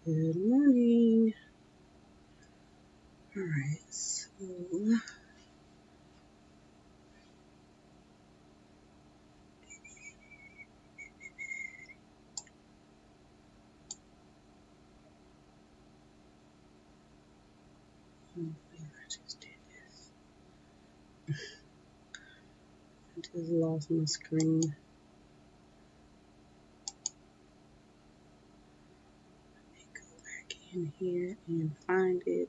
Good morning. All right, so I just did this. I just lost my screen. Let me go back in here and find it.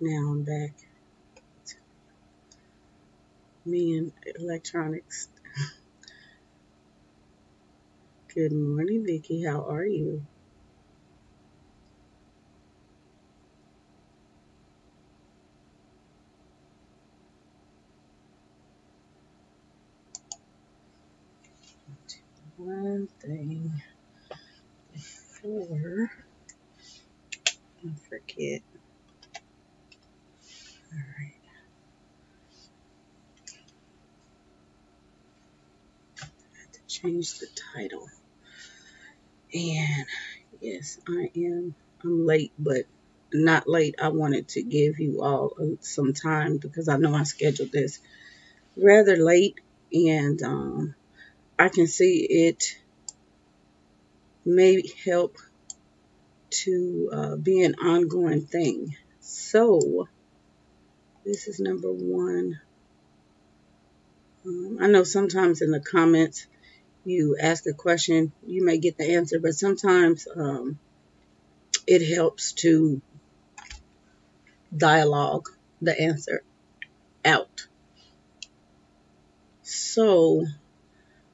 Now I'm back. Me and electronics. Good morning, Vicky. How are you? One thing before I forget. All right. I have to change the title. And yes, I'm late, but not late. I wanted to give you all some time because I know I scheduled this rather late, and I can see it may help to be an ongoing thing. So this is number one. I know sometimes in the comments you ask a question, you may get the answer, but sometimes it helps to dialogue the answer out. So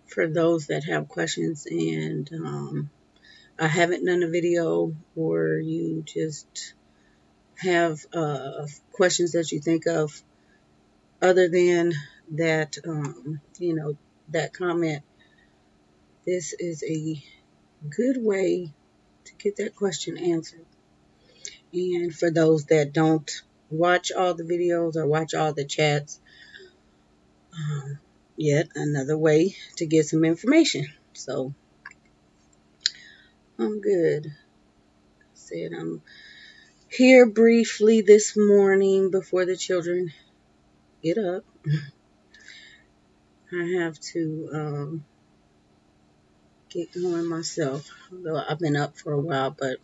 for those that have questions and I haven't done a video, or you just have questions that you think of other than that, that comment, this is a good way to get that question answered. And for those that don't watch all the videos or watch all the chats, yet another way to get some information. So I'm good. I said I'm here briefly this morning before the children get up. I have to get going myself, although I've been up for a while, but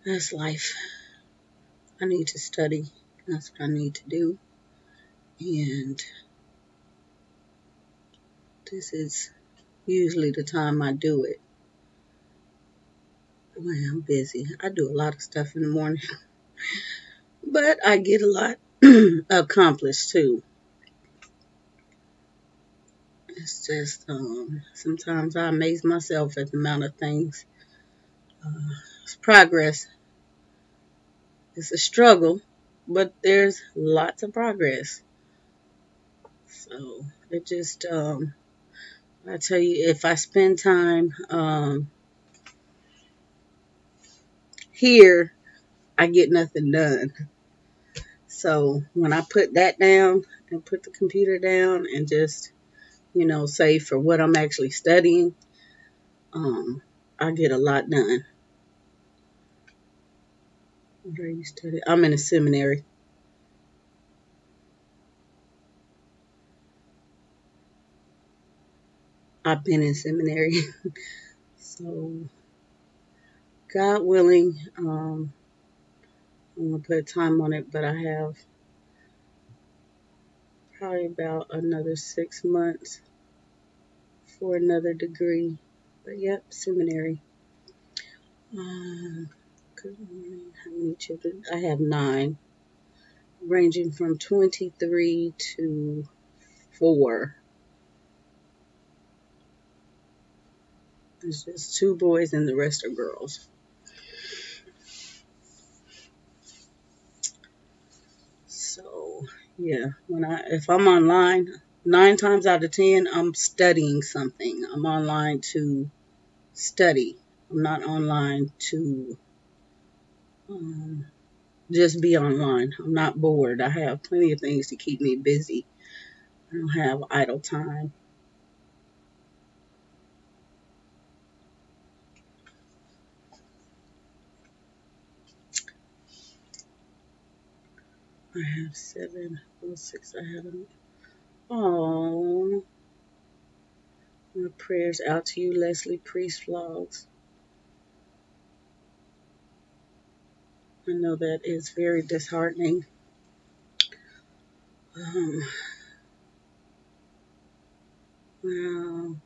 that's life. I need to study. That's what I need to do. And this is usually the time I do it. Boy, I'm busy. I do a lot of stuff in the morning, but I get a lot accomplished too. It's just sometimes I amaze myself at the amount of things. It's progress. It's a struggle, but there's lots of progress. So it just, I tell you, if I spend time here, I get nothing done. So when I put that down and put the computer down and just, say for what I'm actually studying, I get a lot done. What are you studying? I'm in a seminary. I've been in seminary. So, God willing, I'm going to put a time on it, but I have probably about another 6 months for another degree. But yep, seminary. Good morning. How many children? I have 9, ranging from 23 to 4. There's just 2 boys and the rest are girls. So yeah, if I'm online, 9 times out of 10, I'm studying something. I'm online to study. I'm not online to just be online. I'm not bored. I have plenty of things to keep me busy. I don't have idle time. I have 706. I have them. Oh, my prayers out to you, Leslie Priest Vlogs. I know that is very disheartening. Um, wow.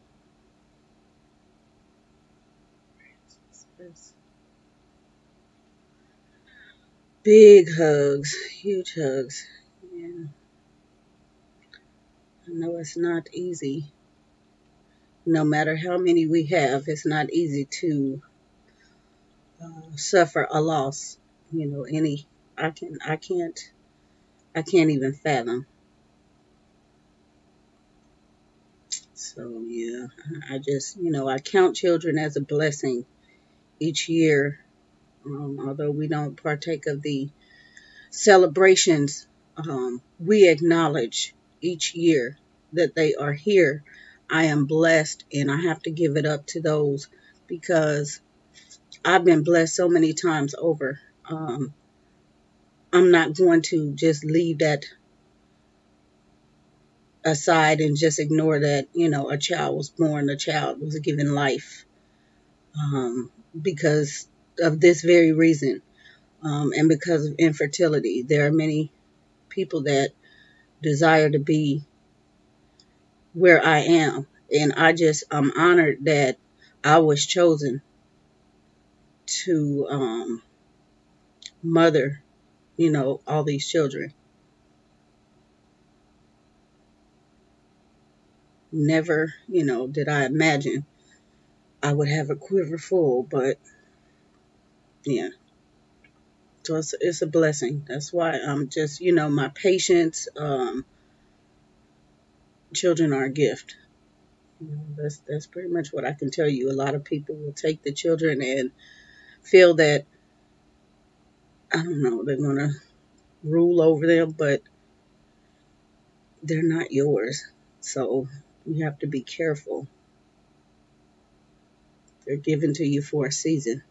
Big hugs, huge hugs. Yeah, I know it's not easy. No matter how many we have, it's not easy to suffer a loss. You know, any I can't even fathom. So yeah, I just I count children as a blessing each year. Although we don't partake of the celebrations, we acknowledge each year that they are here. I am blessed, and I have to give it up to those because I've been blessed so many times over. I'm not going to just leave that aside and just ignore that, a child was born, a child was given life, because of this very reason, and because of infertility. There are many people that desire to be where I am. And I'm honored that I was chosen to mother, all these children. Never, did I imagine I would have a quiver full, but yeah. So it's a blessing. That's why I'm just, my patience, children are a gift. That's pretty much what I can tell you. A lot of people will take the children and feel that, I don't know, they're going to rule over them, but they're not yours. So you have to be careful. They're given to you for a season.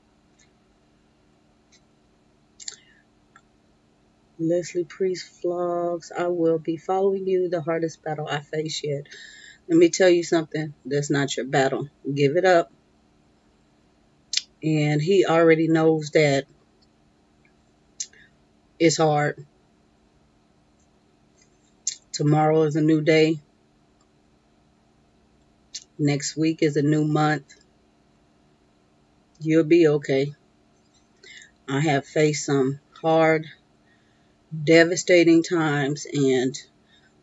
Leslie Priest Vlogs. I will be following you. The hardest battle I face yet. Let me tell you something. That's not your battle. Give it up. And he already knows that it's hard. Tomorrow is a new day. Next week is a new month. You'll be okay. I have faced some hard, devastating times, and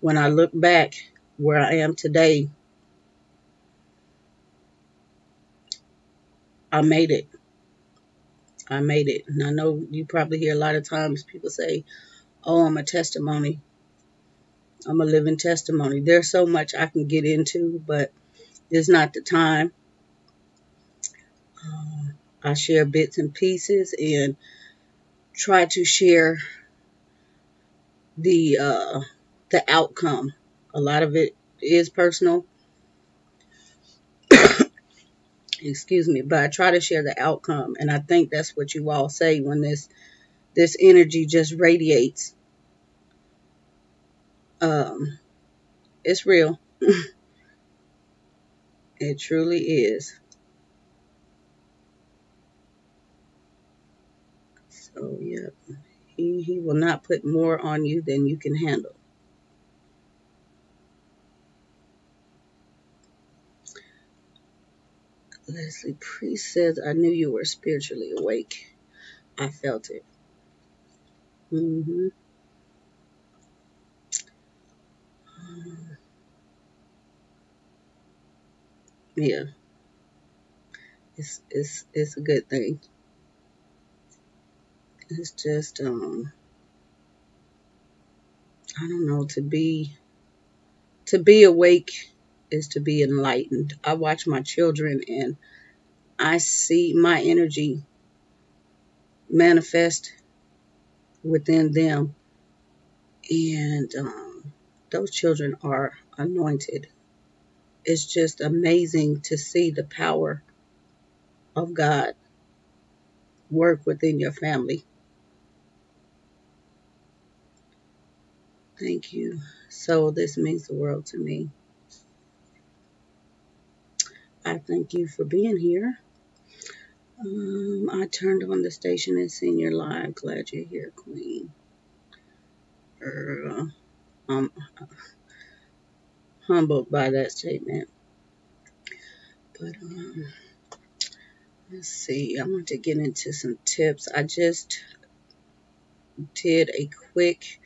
when I look back where I am today, I made it. I made it. And I know you probably hear a lot of times people say, oh, I'm a testimony. I'm a living testimony. There's so much I can get into, but it's not the time. I share bits and pieces and try to share the outcome. A lot of it is personal. Excuse me, but I try to share the outcome, and I think that's what you all say when this energy just radiates. It's real. It truly is. So yeah, he will not put more on you than you can handle. Leslie Priest says, I knew you were spiritually awake. I felt it. Mm-hmm. Yeah, it's a good thing. It's just I don't know, to be awake is to be enlightened. I watch my children and I see my energy manifest within them. And those children are anointed. It's just amazing to see the power of God work within your family. Thank you. So this means the world to me. I thank you for being here. I turned on the station and seen your live. Glad you're here, Queen. I'm humbled by that statement. But let's see. I want to get into some tips. I just did a quick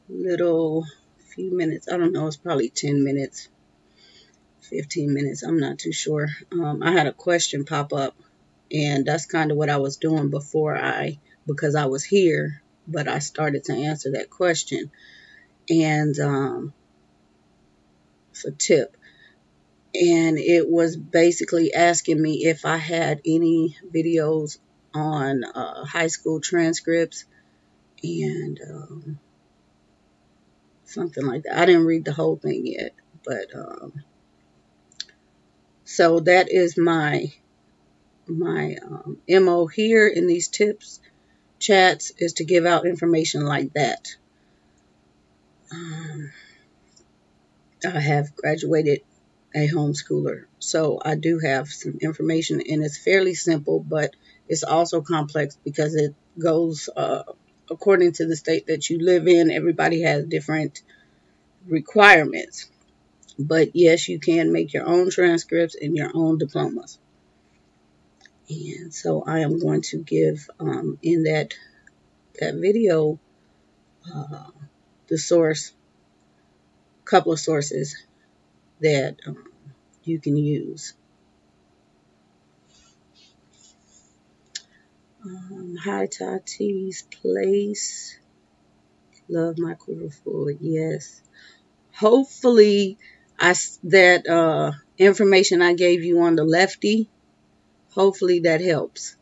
little few minutes. I don't know. It's probably 10 minutes, 15 minutes. I'm not too sure. I had a question pop up, and that's kind of what I was doing because I was here, but I started to answer that question. And it's a tip. And it was basically asking me if I had any videos on high school transcripts and something like that. I didn't read the whole thing yet, but so that is my MO here in these tips chats, is to give out information like that. I have graduated a homeschooler, so I do have some information, and it's fairly simple, but it's also complex because it goes according to the state that you live in. Everybody has different requirements, but yes, you can make your own transcripts and your own diplomas. And so I am going to give in that video the source, couple of sources that you can use. Hi, Tati's Place. Love my quiver full. Yes. Hopefully, that information I gave you on the lefty, hopefully that helps.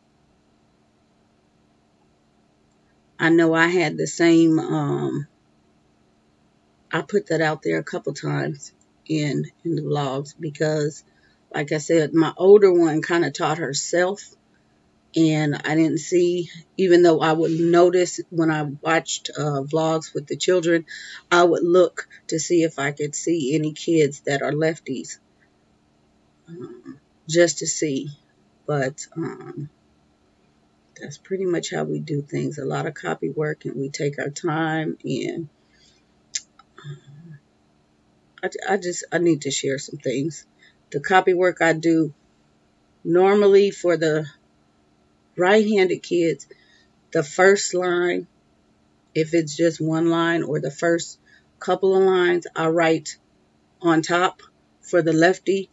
I know I had the same, I put that out there a couple times in the vlogs because, like I said, my older one kind of taught herself. And I didn't see, even though I would notice when I watched vlogs with the children, I would look to see if I could see any kids that are lefties, just to see. But that's pretty much how we do things. A lot of copy work, and we take our time. And I need to share some things. The copy work I do normally for the right-handed kids, the first line, if it's just one line, or the first couple of lines, I write on top. For the lefty,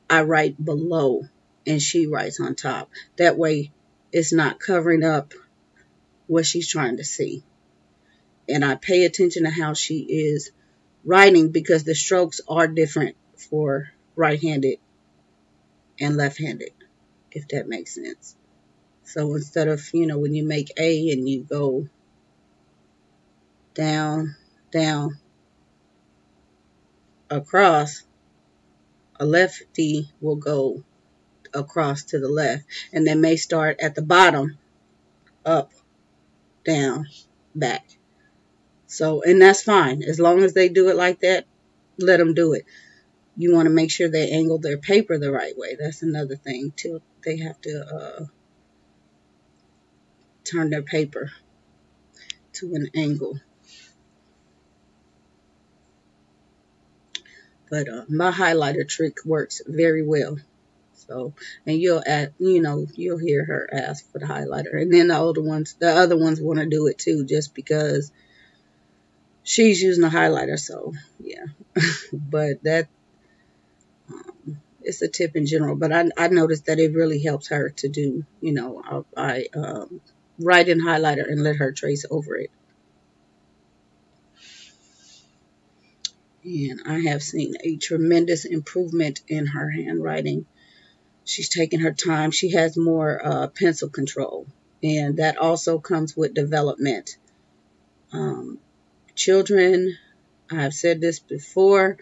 I write below and she writes on top. That way it's not covering up what she's trying to see. And I pay attention to how she is writing because the strokes are different for right-handed and left-handed, if that makes sense. So instead of, when you make A and you go down, down, across, a lefty will go across to the left. And they may start at the bottom, up, down, back. So, and that's fine. As long as they do it like that, let them do it. You want to make sure they angle their paper the right way. That's another thing, too. They have to turn their paper to an angle. But my highlighter trick works very well. So, and you'll hear her ask for the highlighter. And then the other ones want to do it too, just because she's using a highlighter. So, yeah. But that, it's a tip in general. But I noticed that it really helps her to do, I write in highlighter and let her trace over it. And I have seen a tremendous improvement in her handwriting. She's taking her time. She has more pencil control. And that also comes with development. Children, I've said this before,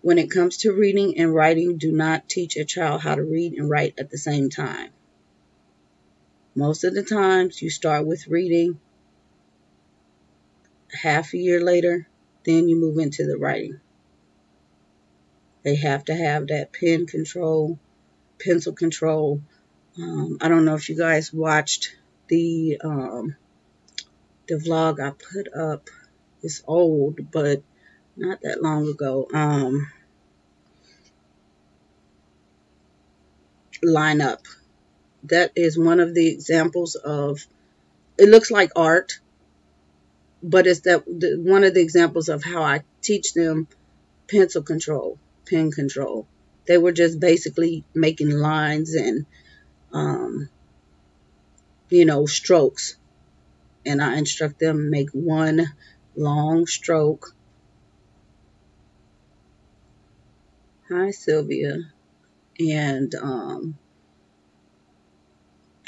when it comes to reading and writing, do not teach a child how to read and write at the same time. Most of the times you start with reading, half a year later, then you move into the writing. They have to have that pen control, pencil control. I don't know if you guys watched the vlog I put up. It's old, but not that long ago. Line up. That is one of the examples of, it looks like art, but it's one of the examples of how I teach them pencil control, pen control. They were just basically making lines and, strokes. And I instruct them make one long stroke. Hi, Sylvia. And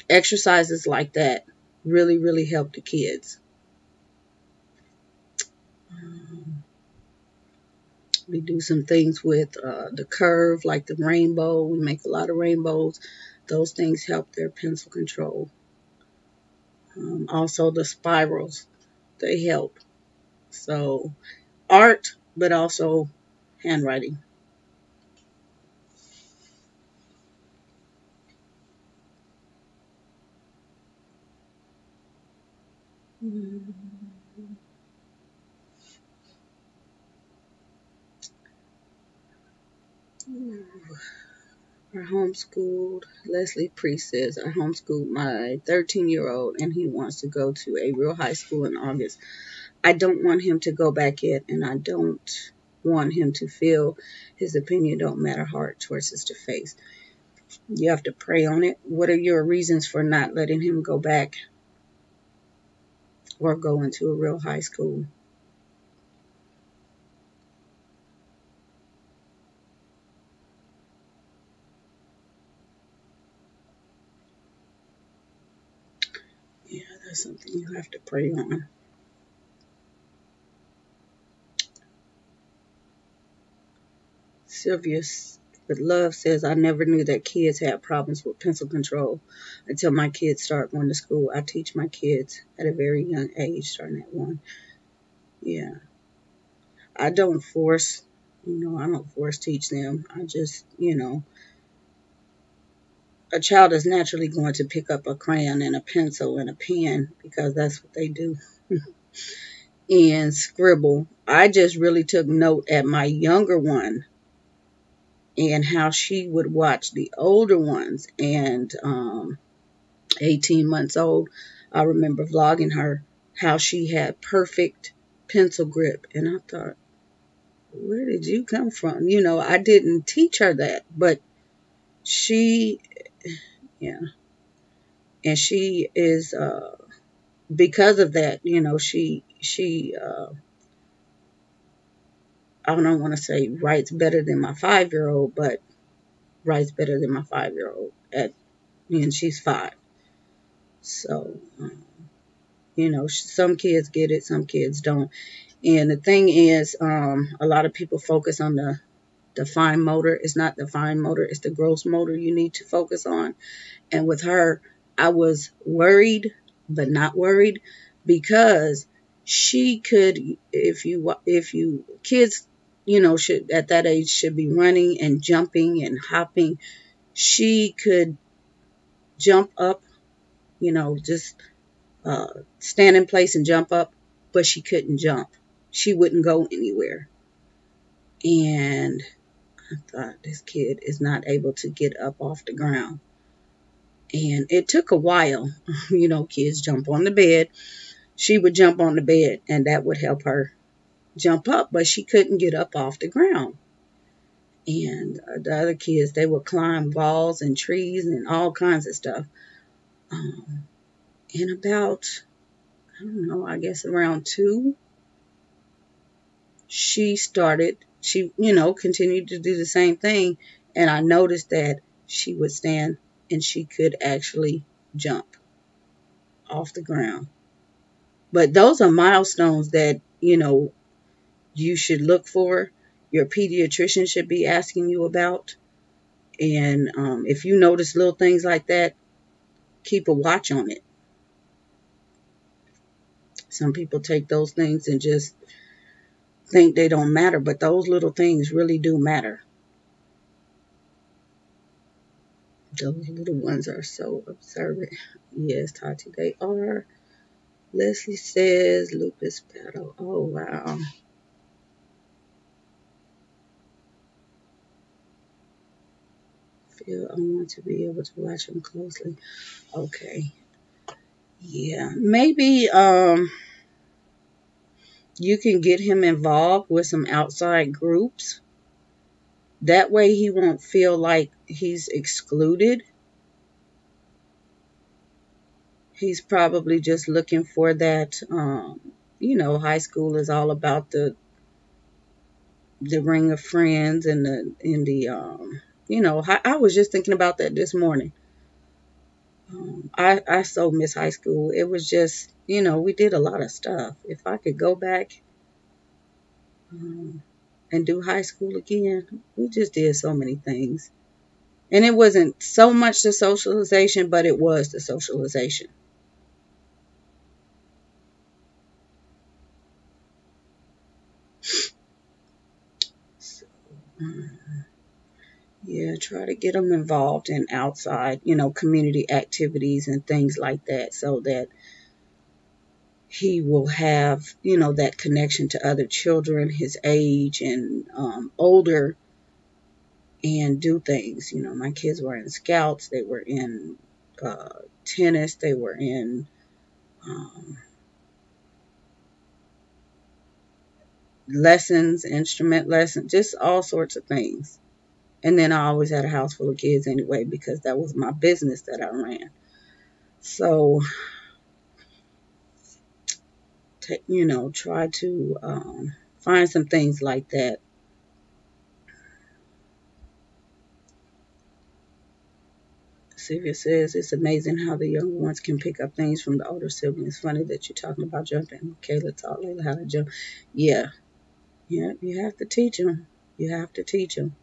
exercises like that really, really help the kids. We do some things with the curve, like the rainbow. We make a lot of rainbows. Those things help their pencil control. Also the spirals, they help. So art, but also handwriting. We're homeschooled. Leslie Priest says, I homeschooled my 13-year-old and he wants to go to a real high school in August. I don't want him to go back yet, and I don't want him to feel his opinion don't matter, hard choices to face. You have to pray on it. What are your reasons for not letting him go back or go into a real high school? Yeah, that's something you have to pray on. Sylvia with love says, I never knew that kids had problems with pencil control until my kids start going to school. I teach my kids at a very young age, starting at 1. Yeah. I don't force, I don't force teach them. I just, a child is naturally going to pick up a crayon and a pencil and a pen because that's what they do. And scribble. I just really took note at my younger one and how she would watch the older ones. And 18 months old, I remember vlogging her how she had perfect pencil grip. And I thought, where did you come from? I didn't teach her that, but she, yeah. And she is, because of that, she I don't want to say writes better than my 5-year-old, but writes better than my 5-year-old and she's 5. So, some kids get it, some kids don't. And the thing is, a lot of people focus on the fine motor. It's not the fine motor, it's the gross motor you need to focus on. And with her, I was worried, but not worried, because she could, if you kids, should at that age should be running and jumping and hopping. She could jump up, just stand in place and jump up, but she couldn't jump. She wouldn't go anywhere. And I thought, this kid is not able to get up off the ground. And it took a while. Kids jump on the bed. She would jump on the bed, and that would help her jump up, but she couldn't get up off the ground. And the other kids, they would climb walls and trees and all kinds of stuff. And about, I don't know, I guess around 2, she continued to do the same thing. And I noticed that she would stand and she could actually jump. off the ground. But those are milestones that, you should look for. Your pediatrician should be asking you about. And if you notice little things like that, keep a watch on it. Some people take those things and just think they don't matter, but those little things really do matter. Those little ones are so observant. Yes, Tati, they are. Leslie says lupus battle. Oh, wow. Feel I want to be able to watch them closely. Okay. Yeah. Maybe you can get him involved with some outside groups. That way he won't feel like he's excluded. He's probably just looking for that, high school is all about the ring of friends and I was just thinking about that this morning. I so miss high school. It was just, we did a lot of stuff. If I could go back and do high school again, we just did so many things. And it wasn't so much the socialization, but it was the socialization. So, yeah, try to get them involved in outside, community activities and things like that, so that he will have, that connection to other children his age and older, and do things. My kids were in scouts, they were in tennis, they were in lessons, instrument lessons, just all sorts of things. And then I always had a house full of kids anyway, because that was my business that I ran. So, try to find some things like that. Sylvia says, it's amazing how the younger ones can pick up things from the older siblings. Funny that you're talking about jumping. Kayla taught Layla how to jump. Yeah, you have to teach them. You have to teach them.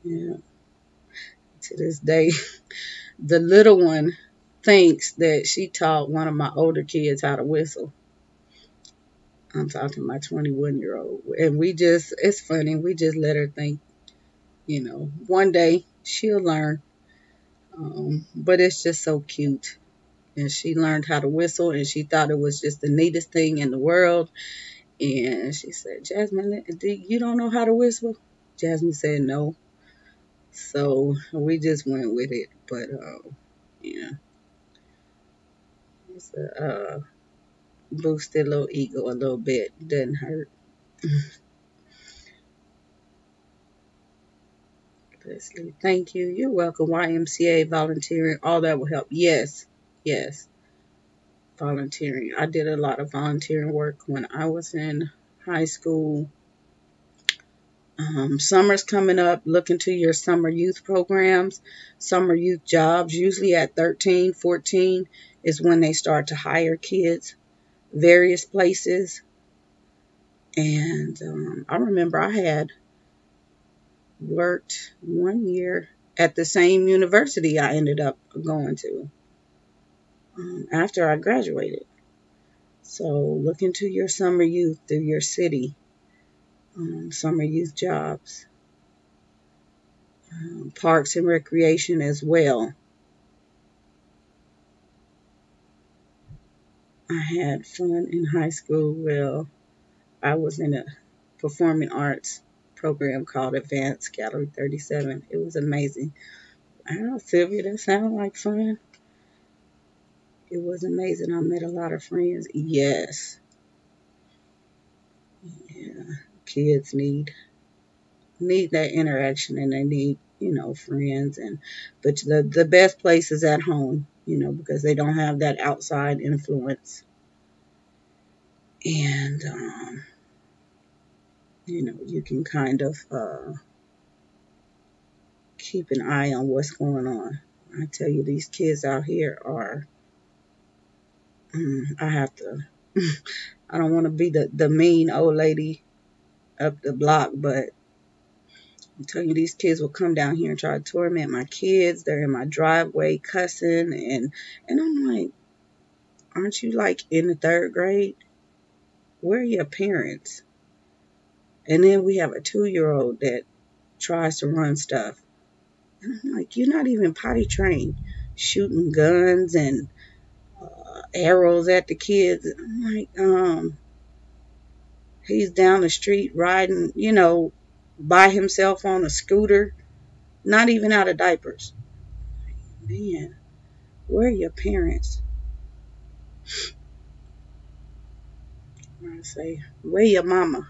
Yeah. To this day, the little one thinks that she taught one of my older kids how to whistle. I'm talking my 21-year-old. And it's funny, we just let her think, one day she'll learn. But it's just so cute. And she learned how to whistle, and she thought it was just the neatest thing in the world. And she said, Jasmine, you don't know how to whistle? Jasmine said no. So we just went with it. But, yeah. It's a boosted little ego a little bit. Doesn't hurt. Leslie, thank you. You're welcome. YMCA, volunteering, all that will help. Yes. Volunteering. I did a lot of volunteering work when I was in high school. Summer's coming up. Look into your summer youth programs, summer youth jobs. Usually at 13, 14 is when they start to hire kids, various places. And I remember I had worked 1 year at the same university I ended up going to after I graduated. So look into your summer youth through your city, summer youth jobs, parks and recreation as well. I had fun in high school. Well, I was in a performing arts program called Advanced Gallery 37. It was amazing. Oh, Sylvia, that sounds like fun. It was amazing. I met a lot of friends. Yes. Yeah. Kids need that interaction, and they need, friends. But the best place is at home, because they don't have that outside influence. And, you can kind of keep an eye on what's going on. I tell you, these kids out here are, I have to, I don't want to be the mean old lady up the block, but I'm telling you, these kids will come down here and try to torment my kids. They're in my driveway cussing, and I'm like, aren't you like in the third grade? Where are your parents? And then we have a 2-year-old that tries to run stuff. And I'm like, you're not even potty trained, shooting guns and arrows at the kids. I'm like, he's down the street riding, by himself on a scooter, not even out of diapers. Man, where are your parents? I say, where your mama?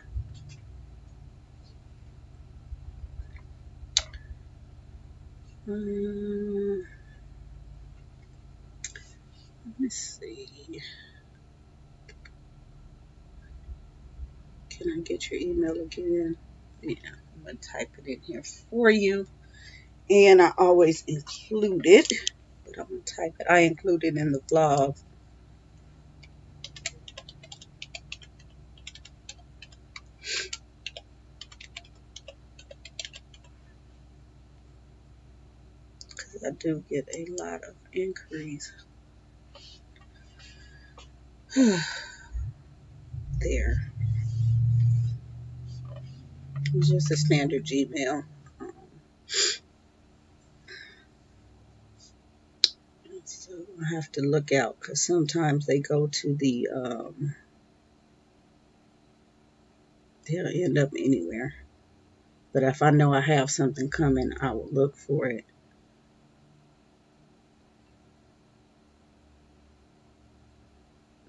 Let's see. Can I get your email again? Yeah, I'm going to type it in here for you. And I always include it, but I'm going to type it. I include it in the vlog. Because I do get a lot of inquiries. There. It's just a standard Gmail. So I have to look out because sometimes they go to the, they'll end up anywhere. But if I know I have something coming, I will look for it.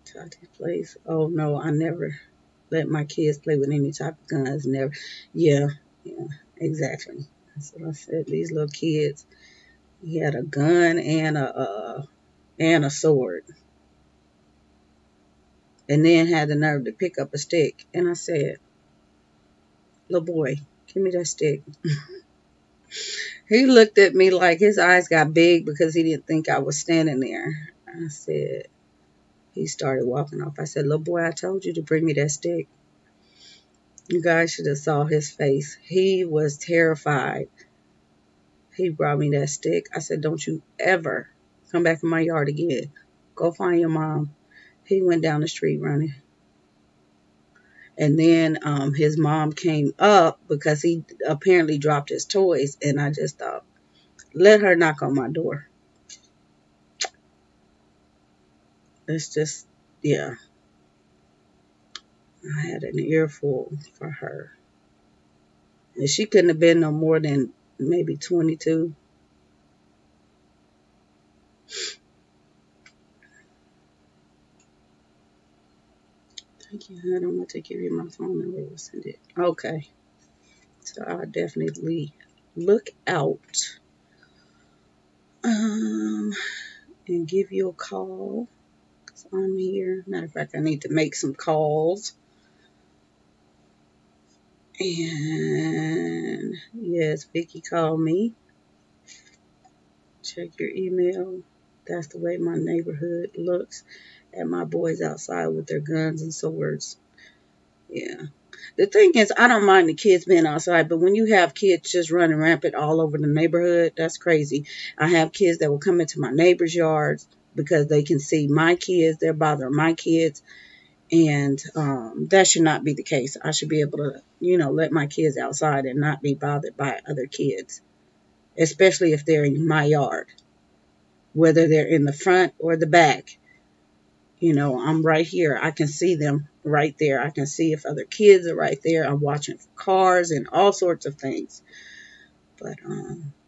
Tati plays. Oh no, I never let my kids play with any type of guns. Never. Yeah, exactly. That's what I said. These little kids. He had a gun and a sword, and then had the nerve to pick up a stick. And I said, "Little boy, give me that stick." He looked at me like his eyes got big because he didn't think I was standing there. I said, he started walking off. I said, "Little boy, I told you to bring me that stick." You guys should have saw his face. He was terrified. He brought me that stick. I said, "Don't you ever come back in my yard again. Go find your mom." He went down the street running. And then his mom came up because he apparently dropped his toys. And I just thought, let her knock on my door. It's just, yeah. I had an earful for her. And she couldn't have been no more than maybe 22. Thank you. I don't want to give you my phone number. We'll send it. Okay. So I'll definitely look out and give you a call. Because I'm here. Matter of fact, I need to make some calls. And yes, Vicky called me. Check your email. That's the way my neighborhood looks at my boys outside with their guns and swords. Yeah. The thing is, I don't mind the kids being outside, but when you have kids just running rampant all over the neighborhood, that's crazy. I have kids that will come into my neighbor's yards because they can see my kids. They're bothering my kids. And that should not be the case. I should be able to, let my kids outside and not be bothered by other kids, especially if they're in my yard, whether they're in the front or the back. I'm right here. I can see them right there. I can see if other kids are right there. I'm watching for cars and all sorts of things. But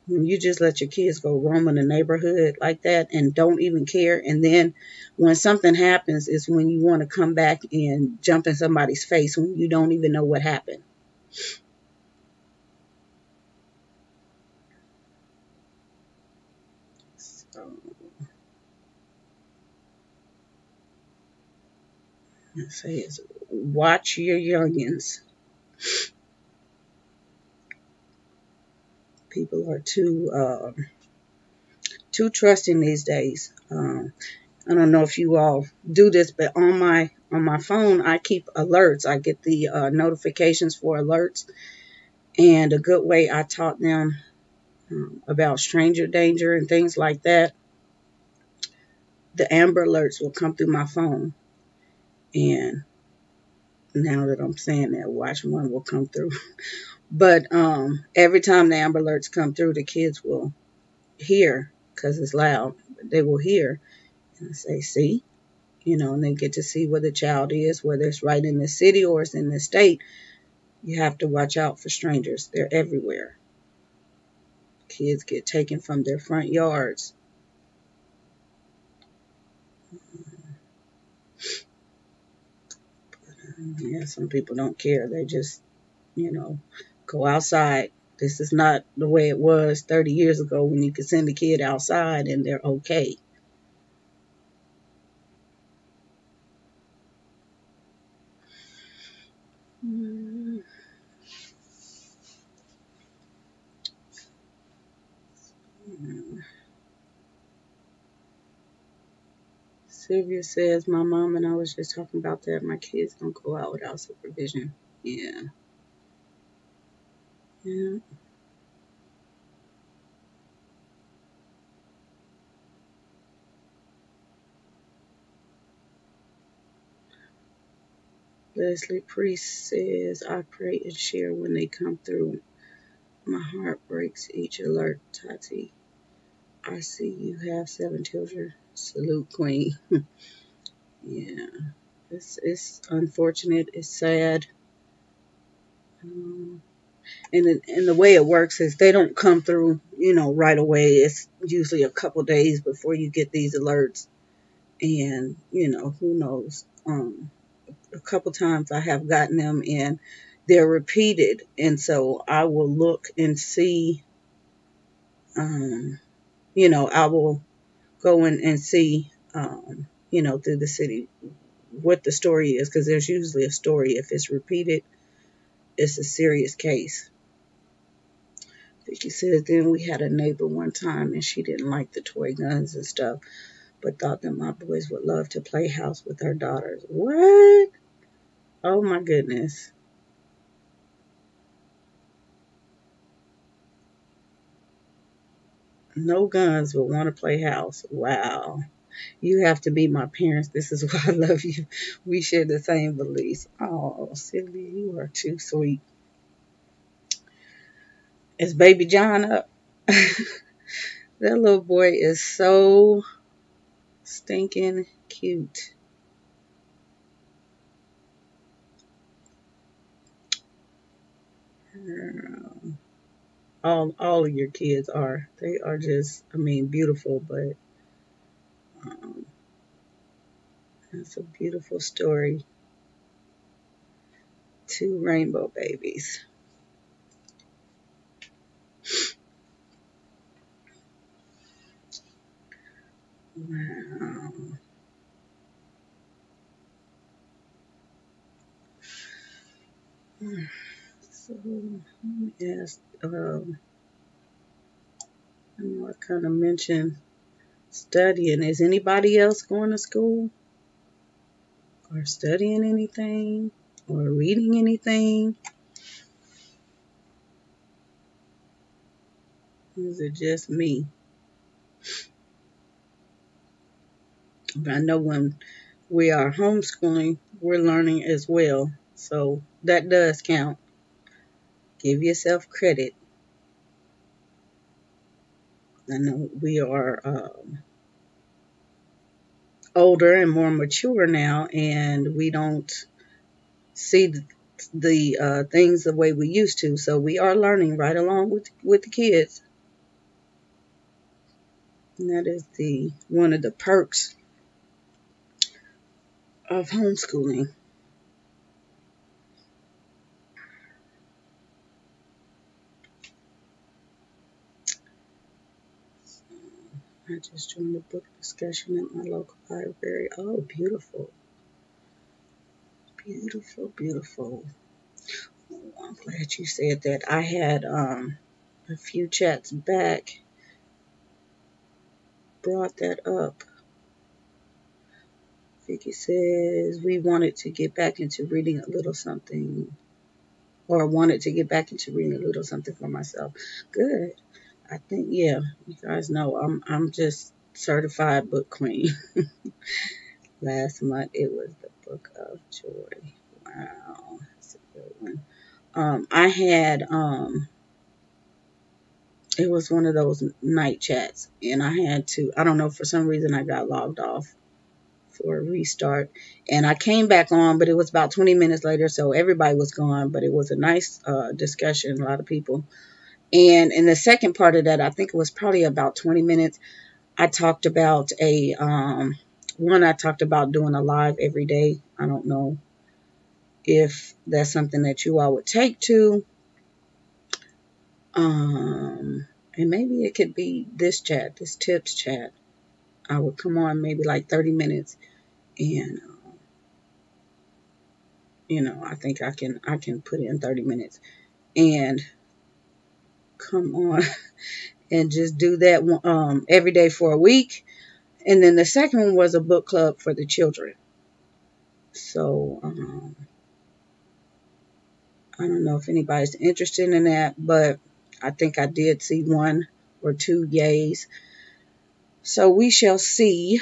when you just let your kids go roaming the neighborhood like that and don't even care, and then when something happens is when you want to come back and jump in somebody's face when you don't even know what happened. So I say is watch your youngins. People are too too trusting these days. I don't know if you all do this, but on my phone, I keep alerts. I get the notifications for alerts. And a good way I taught them about stranger danger and things like that, the Amber Alerts will come through my phone. And now that I'm saying that, watch one will come through. But every time the Amber Alerts come through, the kids will hear, because it's loud, they will hear and say, see, and they get to see where the child is, whether it's right in the city or it's in the state. You have to watch out for strangers. They're everywhere. Kids get taken from their front yards. Yeah, some people don't care. They just, go outside. This is not the way it was 30 years ago when you could send a kid outside and they're okay. Sylvia says, my mom and I was just talking about that. My kids don't go out without supervision. Yeah. Yeah. Leslie Priest says, I pray and share when they come through. My heart breaks each alert, Tati. I see you have 7 children. Salute, Queen. Yeah. It's unfortunate. It's sad. And the way it works is they don't come through, right away. It's usually a couple days before you get these alerts. And, who knows? A couple times I have gotten them and they're repeated. And so I will look and see, I will go in and see, through the city what the story is, because there's usually a story. If it's repeated, it's a serious case. Vicky says, then we had a neighbor one time and she didn't like the toy guns and stuff, but thought that my boys would love to play house with her daughters. What? Oh my goodness. No guns, but want to play house. Wow. You have to be my parents. This is why I love you. We share the same beliefs. Oh, Sylvia, you are too sweet. Is baby John up? That little boy is so stinking cute. All of your kids are. They are just, beautiful, but um, that's a beautiful story. 2 rainbow babies. Wow. So let me ask, I know I kind of mentioned studying. Is anybody else going to school or studying anything or reading anything? Is it just me? But I know when we are homeschooling, we're learning as well. So that does count. Give yourself credit. I know we are older and more mature now, and we don't see the things the way we used to. So we are learning right along with the kids. And that is the one of the perks of homeschooling. I just joined a book discussion at my local library. Oh, beautiful. Beautiful, beautiful. Oh, I'm glad you said that. I had a few chats back. brought that up. Vicky says, we wanted to get back into reading a little something, or wanted to get back into reading a little something for myself. Good. I think, yeah, you guys know I'm just certified book queen. Last month it was the Book of Joy. Wow, that's a good one. I had it was one of those night chats, and I had to, I don't know, for some reason I got logged off for a restart, and I came back on, but it was about 20 minutes later, so everybody was gone, but it was a nice discussion, a lot of people. And in the second part of that, I think it was probably about 20 minutes, I talked about I talked about doing a live every day. I don't know if that's something that you all would take to. And maybe it could be this chat, this tips chat. I would come on maybe like 30 minutes, and I think I can put in 30 minutes and come on and just do that every day for a week. And then the second one was a book club for the children. So I don't know if anybody's interested in that, but I think I did see one or two yays. So we shall see.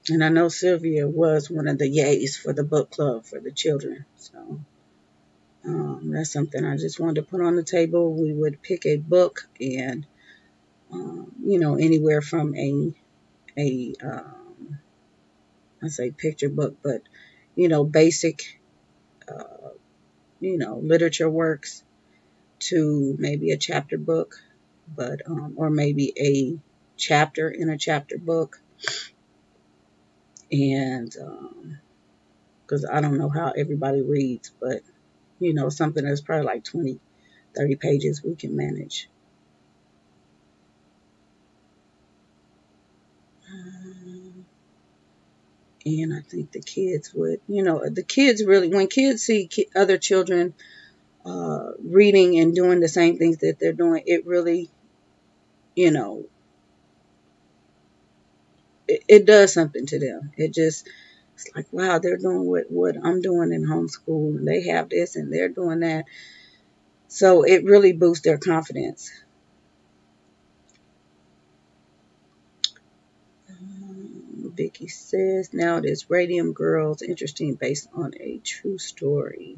And I know Sylvia was one of the yays for the book club for the children. So that's something I just wanted to put on the table. We would pick a book, and anywhere from a I say picture book, but basic literature works to maybe a chapter book, but or maybe a chapter in a chapter book, and because I don't know how everybody reads, but something that's probably like 20, 30 pages we can manage. And I think the kids would, the kids really, when kids see other children reading and doing the same things that they're doing, it really, it does something to them. It's like, wow, they're doing what I'm doing in homeschool, and they have this and they're doing that. So it really boosts their confidence. Vicky says, now it is Radium Girls, interesting, based on a true story.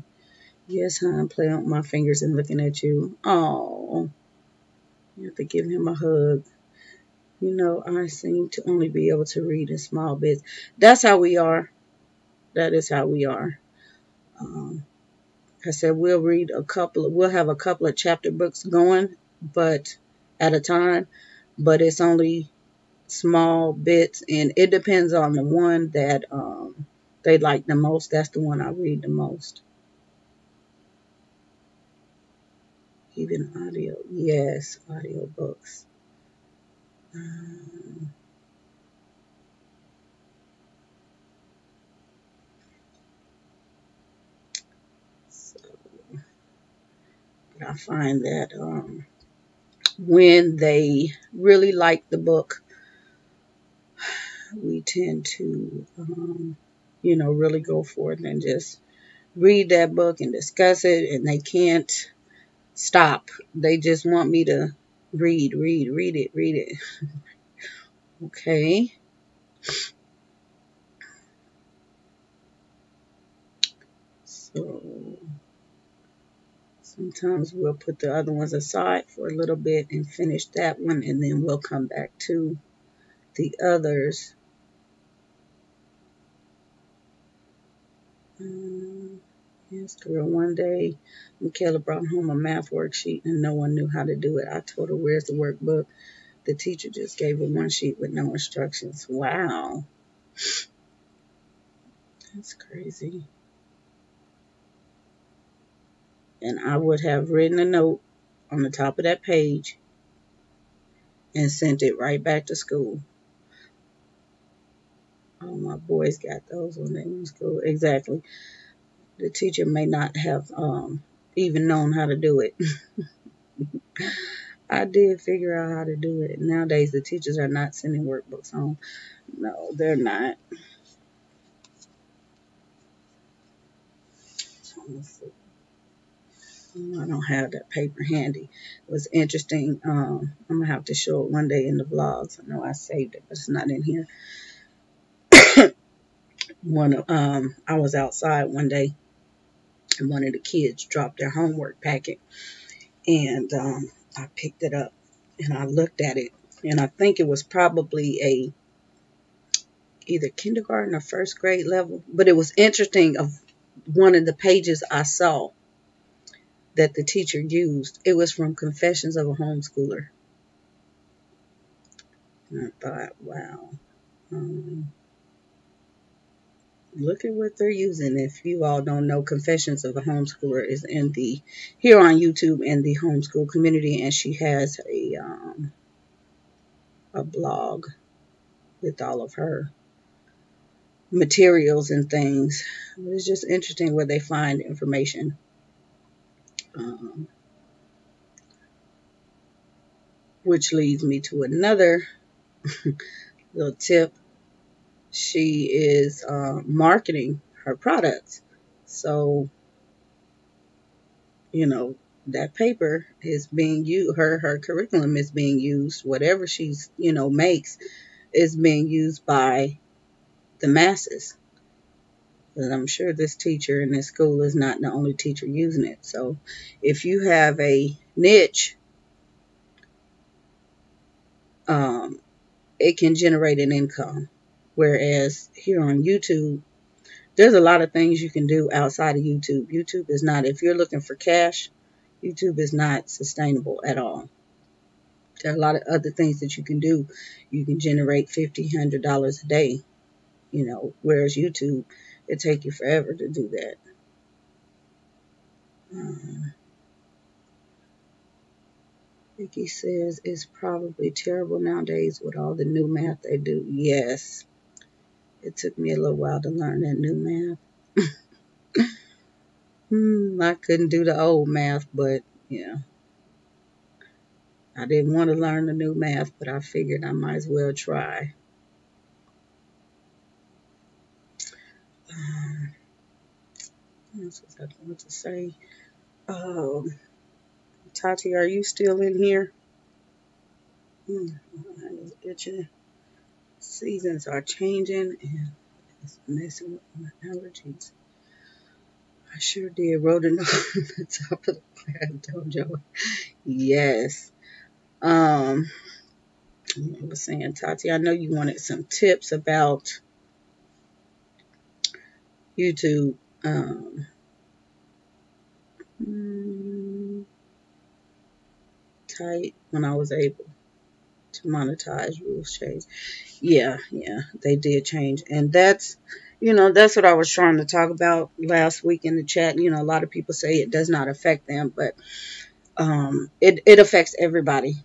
Yes, hon, playing on my fingers and looking at you. Oh, you have to give him a hug. I seem to only be able to read in small bits. That's how we are. That is how we are. I said we'll have a couple of chapter books going, but at a time, but it's only small bits, and it depends on the one that they like the most. That's the one I read the most. Even audio, yes, audio books. So I find that when they really like the book, we tend to, really go forth and just read that book and discuss it, and they can't stop. They just want me to read it. Okay. So sometimes we'll put the other ones aside for a little bit and finish that one, and then we'll come back to the others. Yes, girl. One day, Michaela brought home a math worksheet and no one knew how to do it. I told her, where's the workbook? The teacher just gave her one sheet with no instructions. Wow. That's crazy. And I would have written a note on the top of that page and sent it right back to school. Oh, my boys got those when they were in school. Exactly. The teacher may not have even known how to do it. I did figure out how to do it. Nowadays, the teachers are not sending workbooks home. No, they're not. So let's see. I don't have that paper handy. It was interesting. I'm gonna have to show it one day in the vlogs. I know I saved it, but it's not in here. I was outside one day, and one of the kids dropped their homework packet, and I picked it up and I looked at it, and I think it was probably a either kindergarten or first grade level, but it was interesting. Of one of the pages I saw that the teacher used, it was from Confessions of a Homeschooler. And I thought, wow, um, look at what they're using. If you all don't know, Confessions of a Homeschooler is in the here on YouTube in the homeschool community, and she has a blog with all of her materials and things. It's just interesting where they find information. Um, which leads me to another little tip. She is marketing her products. So, you know, that paper is being used, her curriculum is being used, whatever she's, makes is being used by the masses. And I'm sure this teacher in this school is not the only teacher using it. So if you have a niche, um, it can generate an income. Whereas here on YouTube, there's a lot of things you can do outside of YouTube. YouTube is not, if you're looking for cash, YouTube is not sustainable at all. There are a lot of other things that you can do. You can generate $50, $100 a day, whereas YouTube, it take you forever to do that. Vicky says it's probably terrible nowadays with all the new math they do. Yes, it took me a little while to learn that new math. I couldn't do the old math, but yeah. I didn't want to learn the new math, but I figured I might as well try. What else was I going to say? Tati, are you still in here? My hand is itching. Seasons are changing, and it's messing with my allergies. I sure did wrote it on the top of the pad, Dojo. Yes. I was saying, Tati, I know you wanted some tips about YouTube. Tight when I was able to monetize, rules change. Yeah, they did change. And that's what I was trying to talk about last week in the chat. A lot of people say it does not affect them, but it affects everybody.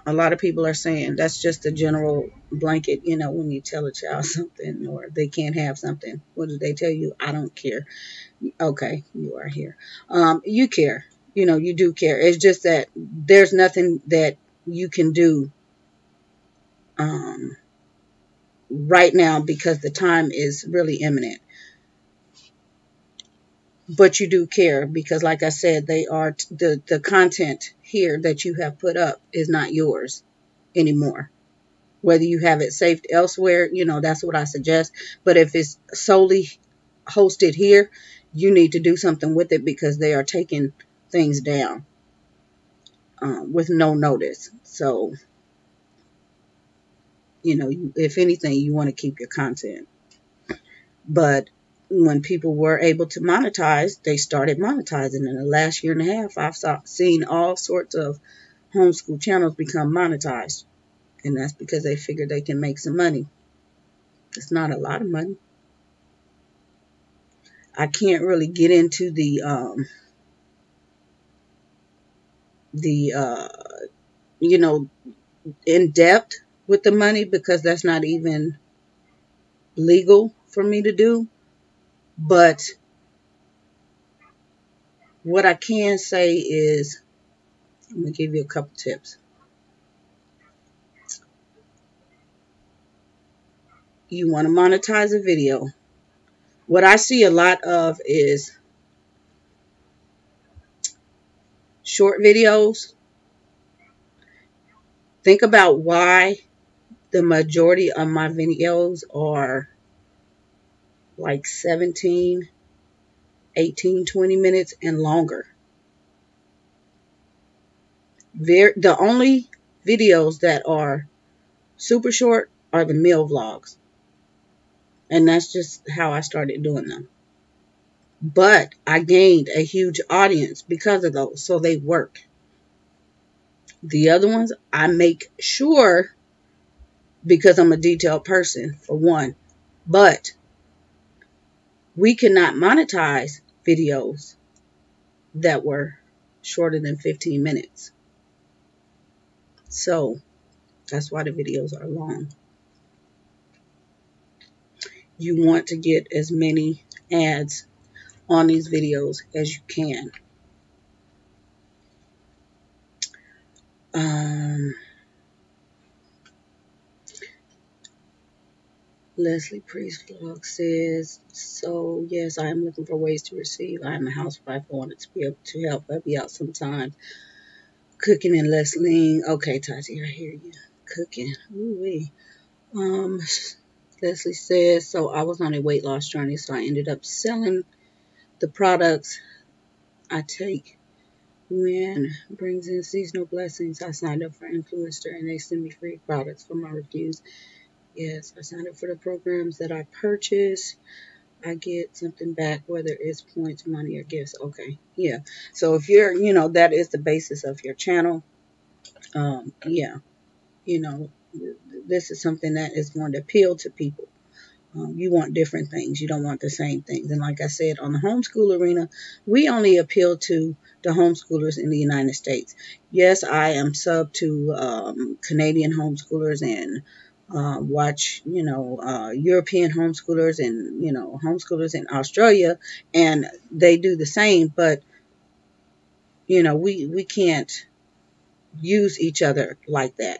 A lot of people are saying that's just a general blanket, when you tell a child something or they can't have something. What do they tell you? I don't care. Okay, you are here. You care. You do care. It's just that there's nothing that you can do um, right now because the time is really imminent. But you do care because, like I said, they are the content here that you have put up is not yours anymore. Whether you have it saved elsewhere, that's what I suggest. But if it's solely hosted here, you need to do something with it because they are taking things down with no notice. So, if anything, you want to keep your content. But when people were able to monetize, they started monetizing. In the last year and a half, I've seen all sorts of homeschool channels become monetized. And that's because they figured they can make some money. It's not a lot of money. I can't really get into the in depth with the money because that's not even legal for me to do. But what I can say is I'm going to give you a couple tips. You want to monetize a video. What I see a lot of is short videos. Think about why the majority of my videos are like 17, 18, 20 minutes and longer. The only videos that are super short are the meal vlogs. And that's just how I started doing them. But I gained a huge audience because of those. So they work. The other ones, I make sure, because I'm a detailed person, for one. But we cannot monetize videos that were shorter than 15 minutes. So that's why the videos are long. You want to get as many ads on these videos as you can. Leslie Priest Vlog says, so yes, I am looking for ways to receive. I am a housewife. I wanted to be able to help Bubby out sometimes. Cooking and Leslie. Okay, Tati, I hear you. Cooking. Ooh-wee. Leslie says, so I was on a weight loss journey, so I ended up selling the products I take. When brings in seasonal blessings, I signed up for Influencer and they send me free products for my reviews. Yes, I signed up for the programs that I purchase. I get something back, whether it's points, money, or gifts. Okay, yeah. So if you're, that is the basis of your channel. Yeah, you know, this is something that is going to appeal to people. You want different things. You don't want the same things. And like I said, on the homeschool arena, we only appeal to the homeschoolers in the United States. Yes, I am sub to Canadian homeschoolers and watch, European homeschoolers and, homeschoolers in Australia, and they do the same. But, we can't use each other like that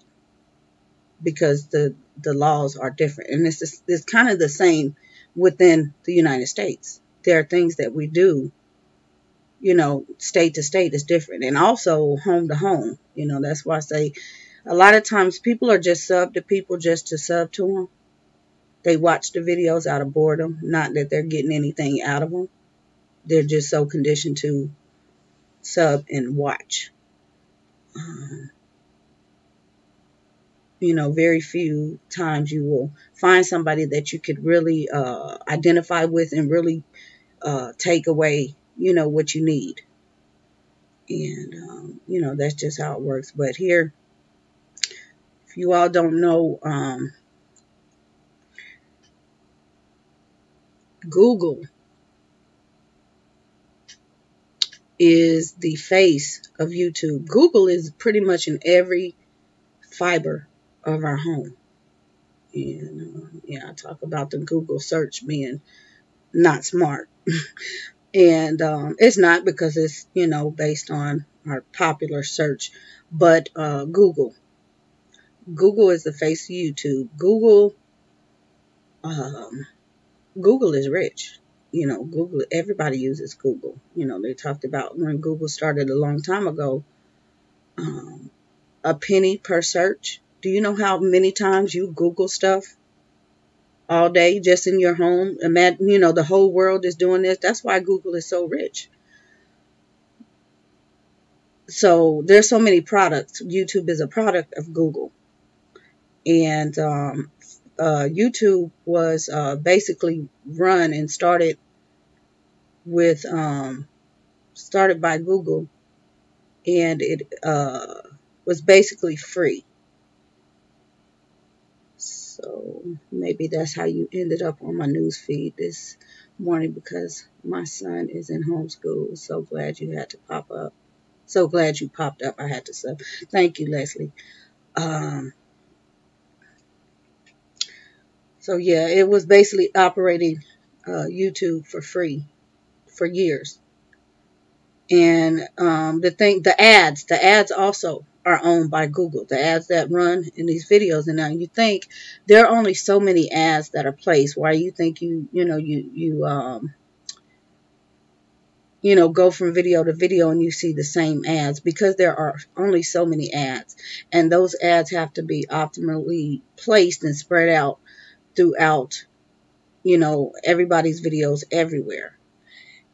because the laws are different. And it's kind of the same within the United States. There are things that we do, state to state is different. And also home to home. That's why I say a lot of times people are just sub to people just to sub to them. They watch the videos out of boredom, not that they're getting anything out of them. They're just so conditioned to sub and watch. Very few times you will find somebody that you could really identify with and really take away, what you need. And, that's just how it works. But here, if you all don't know, Google is the face of YouTube. Google is pretty much in every fiber of our home. And I talk about the Google search being not smart. And it's not, because it's, based on our popular search. But Google is the face of YouTube. Google is rich. Google, everybody uses Google. They talked about when Google started a long time ago, a penny per search. Do you know how many times you Google stuff all day just in your home? Imagine, the whole world is doing this. That's why Google is so rich. So there's so many products. YouTube is a product of Google. And YouTube was basically run and started by Google, and it was basically free. So maybe that's how you ended up on my news feed this morning, because my son is in homeschool. So glad you had to pop up. So glad you popped up. I had to sub. Thank you, Leslie. So yeah, it was basically operating YouTube for free for years. And the ads also are owned by Google. The ads that run in these videos, and now you think there are only so many ads that are placed. Why you think you go from video to video and you see the same ads? Because there are only so many ads, and those ads have to be optimally placed and spread out throughout, everybody's videos everywhere.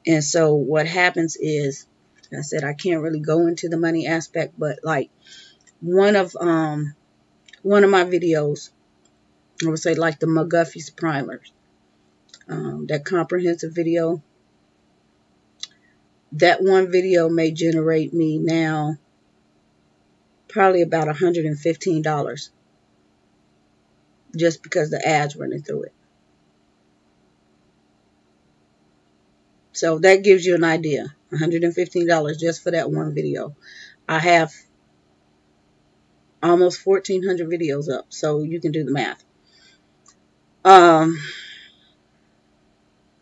And so what happens is, I said I can't really go into the money aspect, but like one of my videos, I would say like the McGuffey's primers, that comprehensive video, that one video may generate me now probably about $115 just because the ads running through it. So that gives you an idea. $115 just for that one video. I have almost 1,400 videos up, so you can do the math.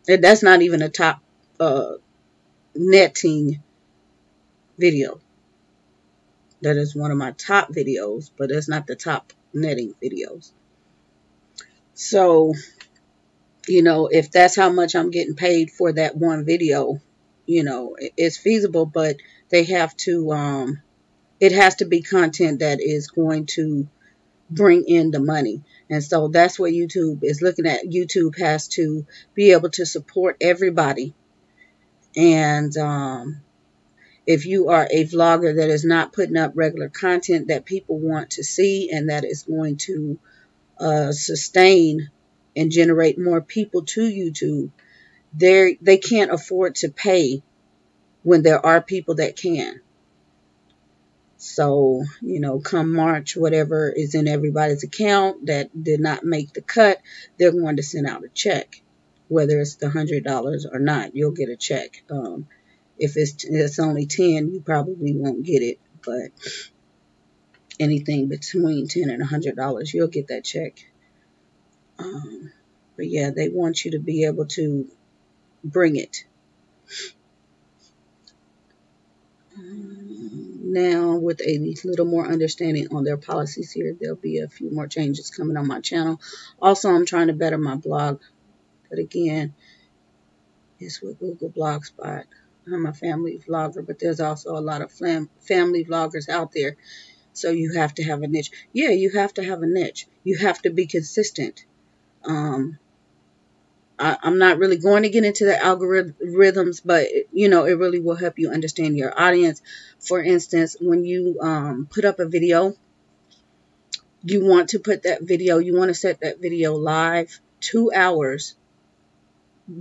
That's not even a top netting video. That is one of my top videos, but it's not the top netting videos. So, if that's how much I'm getting paid for that one video, it's feasible, but they have to, it has to be content that is going to bring in the money. And so that's what YouTube is looking at. YouTube has to be able to support everybody. And if you are a vlogger that is not putting up regular content that people want to see and that is going to sustain and generate more people to YouTube, they can't afford to pay when there are people that can. So, come March, whatever is in everybody's account that did not make the cut, they're going to send out a check. Whether it's the $100 or not, you'll get a check. If it's only 10, you probably won't get it. But anything between $10 and $100, you'll get that check. But yeah, they want you to be able to bring it. Now, with a little more understanding on their policies here, there'll be a few more changes coming on my channel. Also, I'm trying to better my blog. But again, it's with Google Blogspot. I'm a family vlogger, but there's also a lot of family vloggers out there. So you have to have a niche. Yeah, you have to have a niche. You have to be consistent. I'm not really going to get into the algorithms, but, it really will help you understand your audience. For instance, when you put up a video, you want to set that video live 2 hours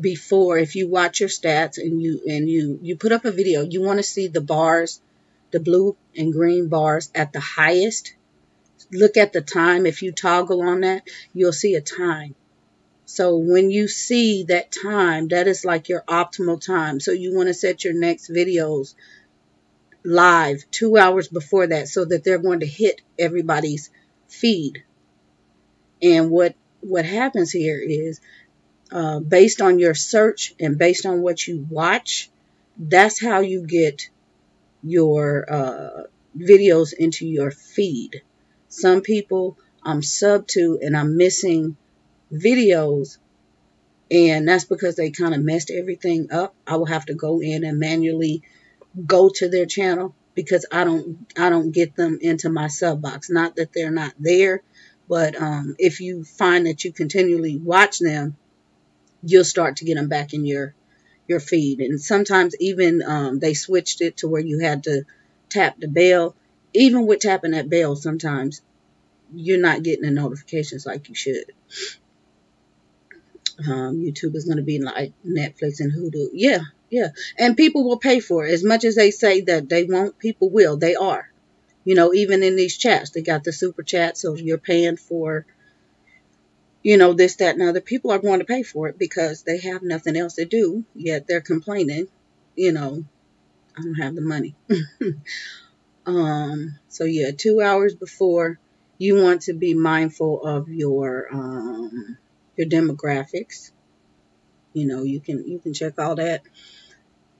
before. If you watch your stats and you put up a video, you want to see the bars, the blue and green bars at the highest. Look at the time. If you toggle on that, you'll see a time. So when you see that time, that is like your optimal time. So you want to set your next videos live 2 hours before that so that they're going to hit everybody's feed. And what happens here is based on your search and based on what you watch, that's how you get your videos into your feed. Some people I'm sub to and I'm missing videos, and that's because they kind of messed everything up. I will have to go in and manually go to their channel because I don't get them into my sub box. Not that they're not there, but if you find that you continually watch them, you'll start to get them back in your feed. And sometimes even they switched it to where you had to tap the bell. Even with tapping that bell, sometimes you're not getting the notifications like you should. YouTube is going to be like Netflix and Hulu. Yeah. And people will pay for it. As much as they say that they won't, people will. They are. Even in these chats, they got the super chat. So you're paying for, this, that, and other. People are going to pay for it because they have nothing else to do. Yet they're complaining, I don't have the money. So yeah, 2 hours before, you want to be mindful of your demographics. You can check all that.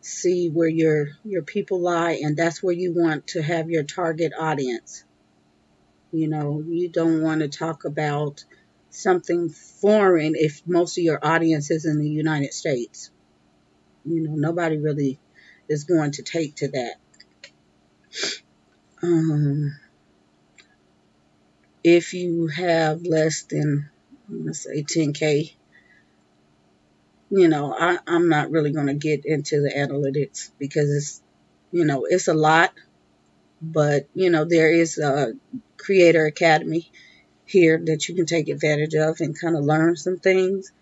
see where your people lie, and that's where you want to have your target audience. You don't want to talk about something foreign if most of your audience is in the United States. Nobody really is going to take to that. If you have less than, let's say, 10K, I'm not really going to get into the analytics because it's a lot. But, there is a Creator Academy here that you can take advantage of and kind of learn some things.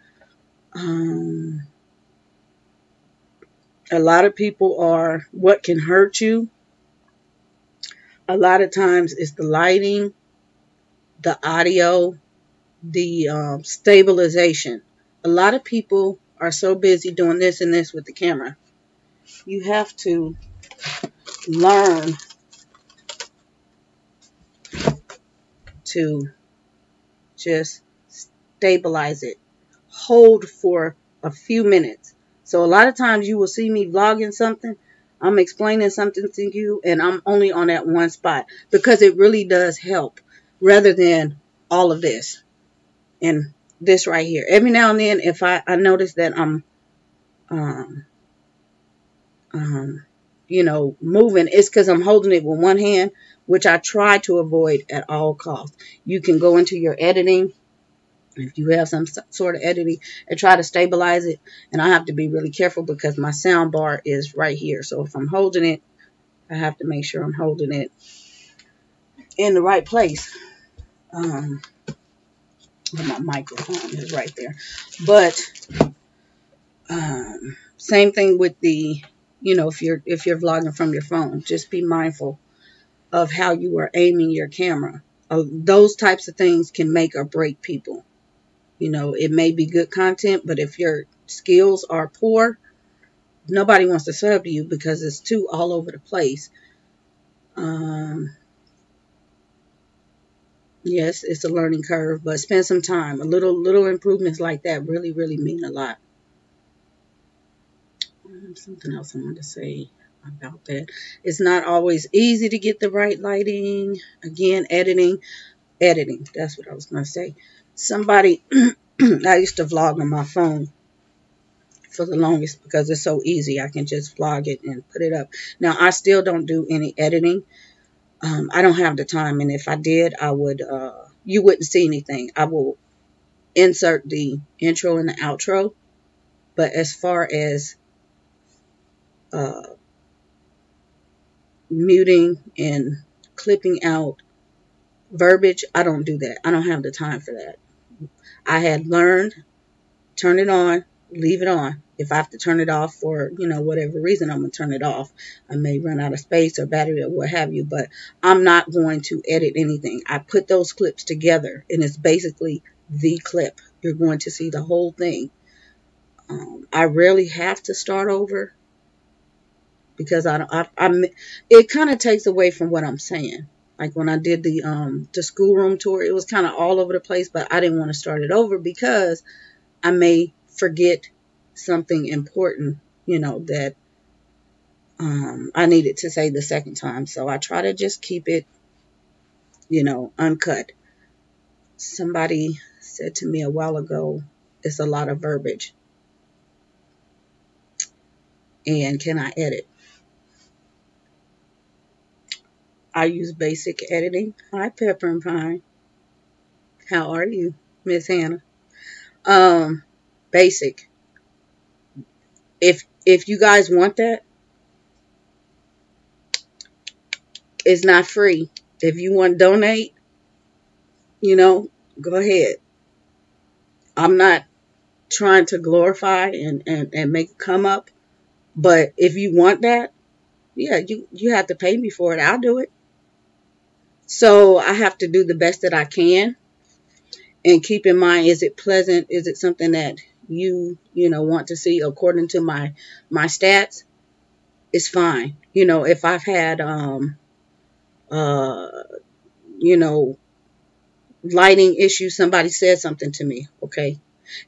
A lot of people are, what can hurt you a lot of times is the lighting, the audio, the stabilization. A lot of people are so busy doing this and this with the camera. You have to learn to just stabilize it. Hold for a few minutes. So a lot of times you will see me vlogging something. I'm explaining something to you and I'm only on that one spot because it really does help rather than all of this and this right here. Every now and then if I notice that I'm moving, it's because I'm holding it with one hand, which I try to avoid at all costs. You can go into your editing, if you have some sort of editing, and try to stabilize it. And I have to be really careful because my sound bar is right here. So if I'm holding it, I have to make sure I'm holding it in the right place. My microphone is right there. But same thing with the, if you're vlogging from your phone, just be mindful of how you are aiming your camera. Those types of things can make or break people. It may be good content, but if your skills are poor, nobody wants to sub to you because it's too all over the place. Yes, it's a learning curve, but spend some time. A little improvements like that really, really mean a lot. Something else I wanted to say about that. It's not always easy to get the right lighting. Again, editing. That's what I was going to say. Somebody, I used to vlog on my phone for the longest because it's so easy. I can just vlog it and put it up. Now, I still don't do any editing. I don't have the time, and if I did, I would, you wouldn't see anything. I will insert the intro and the outro, but as far as muting and clipping out verbiage, I don't do that. I don't have the time for that. I had learned, turn it on, leave it on. If I have to turn it off for, whatever reason, I'm going to turn it off. I may run out of space or battery or what have you, but I'm not going to edit anything. I put those clips together, and it's basically the clip. You're going to see the whole thing. I rarely have to start over because it kind of takes away from what I'm saying. Like when I did the schoolroom tour, it was kind of all over the place, but I didn't want to start it over because I may forget something important, that I needed to say the second time. So I try to just keep it, uncut. Somebody said to me a while ago, it's a lot of verbiage. And can I edit? I use basic editing. Hi, Pepper and Pine. How are you, Miss Hannah? Basic. If you guys want that, it's not free. If you want to donate, go ahead. I'm not trying to glorify and make it come up. But if you want that, yeah, you have to pay me for it. I'll do it. So I have to do the best that I can. And keep in mind, is it pleasant? Is it something that you want to see according to my stats? It's fine. If I've had lighting issues, somebody said something to me, okay?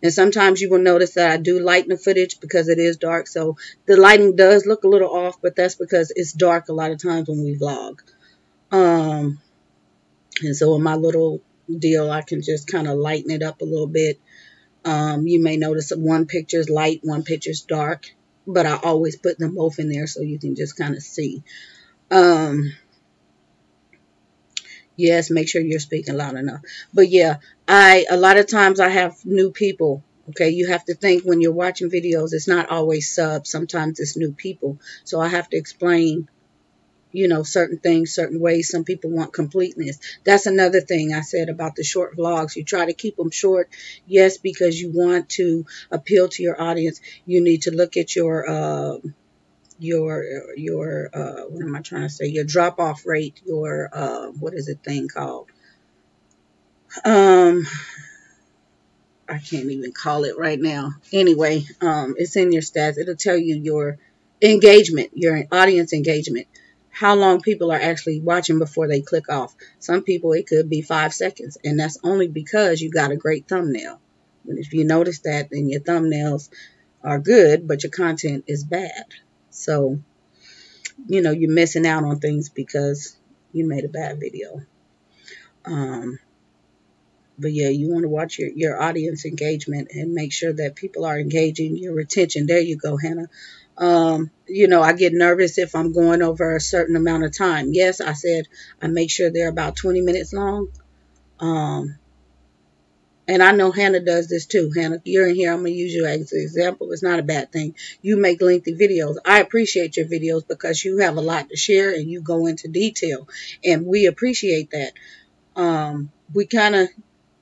And sometimes you will notice that I do lighten the footage because it is dark. So the lighting does look a little off, but that's because it's dark a lot of times when we vlog. And so in my little deal, I can just kind of lighten it up a little bit. You may notice that one picture is light, one picture is dark, but I always put them both in there so you can just kind of see. Yes, make sure you're speaking loud enough. But yeah, a lot of times I have new people. Okay, you have to think when you're watching videos, it's not always subs. Sometimes it's new people. So I have to explain, certain things, certain ways. Some people want completeness. That's another thing I said about the short vlogs. You try to keep them short. Yes, because you want to appeal to your audience. You need to look at your what am I trying to say? Your drop off rate, your what is it thing called? I can't even call it right now. Anyway, it's in your stats. It'll tell you your engagement, your audience engagement, how long people are actually watching before they click off. Some people, it could be 5 seconds, and that's only because you got a great thumbnail. And if you notice that, then your thumbnails are good, but your content is bad. So, you're missing out on things because you made a bad video. But yeah, you want to watch your audience engagement and make sure that people are engaging, your retention. There you go, Hannah. I get nervous if I'm going over a certain amount of time. Yes, I said I make sure they're about 20 minutes long. And I know Hannah does this too. Hannah, you're in here. I'm going to use you as an example. It's not a bad thing. You make lengthy videos. I appreciate your videos because you have a lot to share and you go into detail. And we appreciate that. We kind of,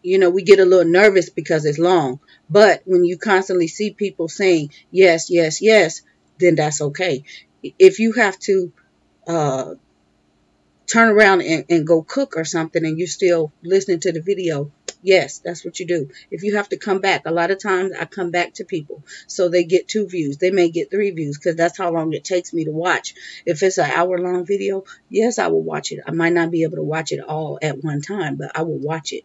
we get a little nervous because it's long. But when you constantly see people saying yes, yes, yes, then that's okay. If you have to turn around and go cook or something and you're still listening to the video, yes, that's what you do. If you have to come back, a lot of times I come back to people so they get 2 views. They may get 3 views because that's how long it takes me to watch. If it's an hour-long video, yes, I will watch it. I might not be able to watch it all at one time, but I will watch it.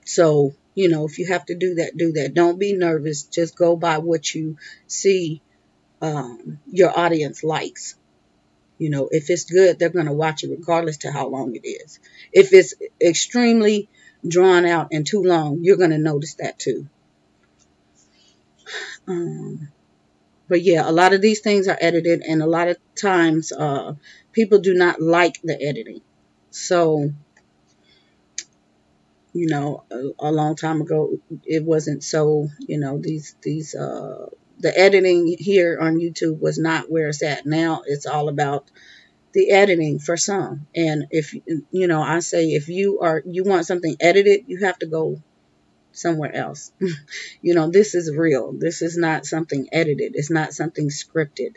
So, if you have to do that, do that. Don't be nervous. Just go by what you see your audience likes. If it's good, they're going to watch it regardless to how long it is. If it's extremely drawn out and too long, you're going to notice that too. But yeah, a lot of these things are edited, and a lot of times people do not like the editing. So, a long time ago, it wasn't so, the editing here on YouTube was not where it's at. Now it's all about the editing for some. And if, I say if you want something edited, you have to go somewhere else. This is real. This is not something edited. It's not something scripted.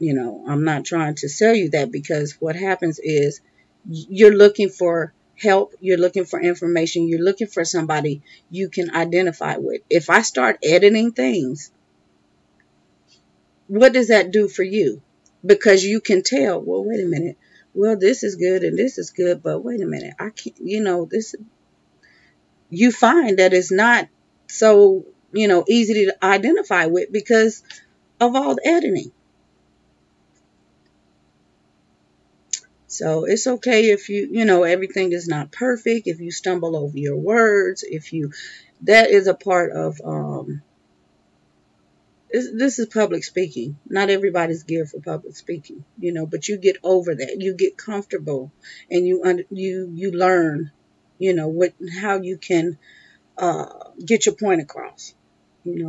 I'm not trying to sell you that, because what happens is you're looking for help, you're looking for information, you're looking for somebody you can identify with. If I start editing things, what does that do for you? Because you can tell, well, wait a minute, well, this is good and this is good, but wait a minute, I can't, this, you find that it's not so, easy to identify with because of all the editing. So it's okay if everything is not perfect, if you stumble over your words, that is a part of, this is public speaking. Not everybody's geared for public speaking, but you get over that. You get comfortable and you learn, how you can, get your point across.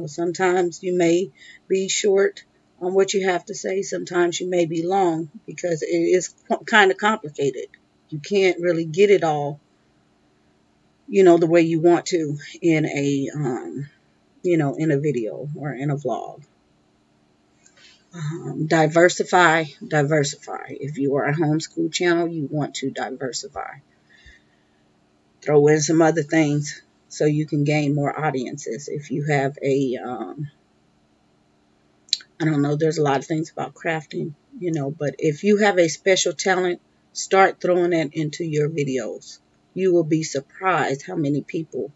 Sometimes you may be short on what you have to say. Sometimes you may be long because it is kind of complicated. You can't really get it all, the way you want to in a, in a video or in a vlog. Diversify. If you are a homeschool channel, you want to diversify. Throw in some other things so you can gain more audiences. If you have a, I don't know, there's a lot of things about crafting, but if you have a special talent, start throwing that into your videos. You will be surprised how many people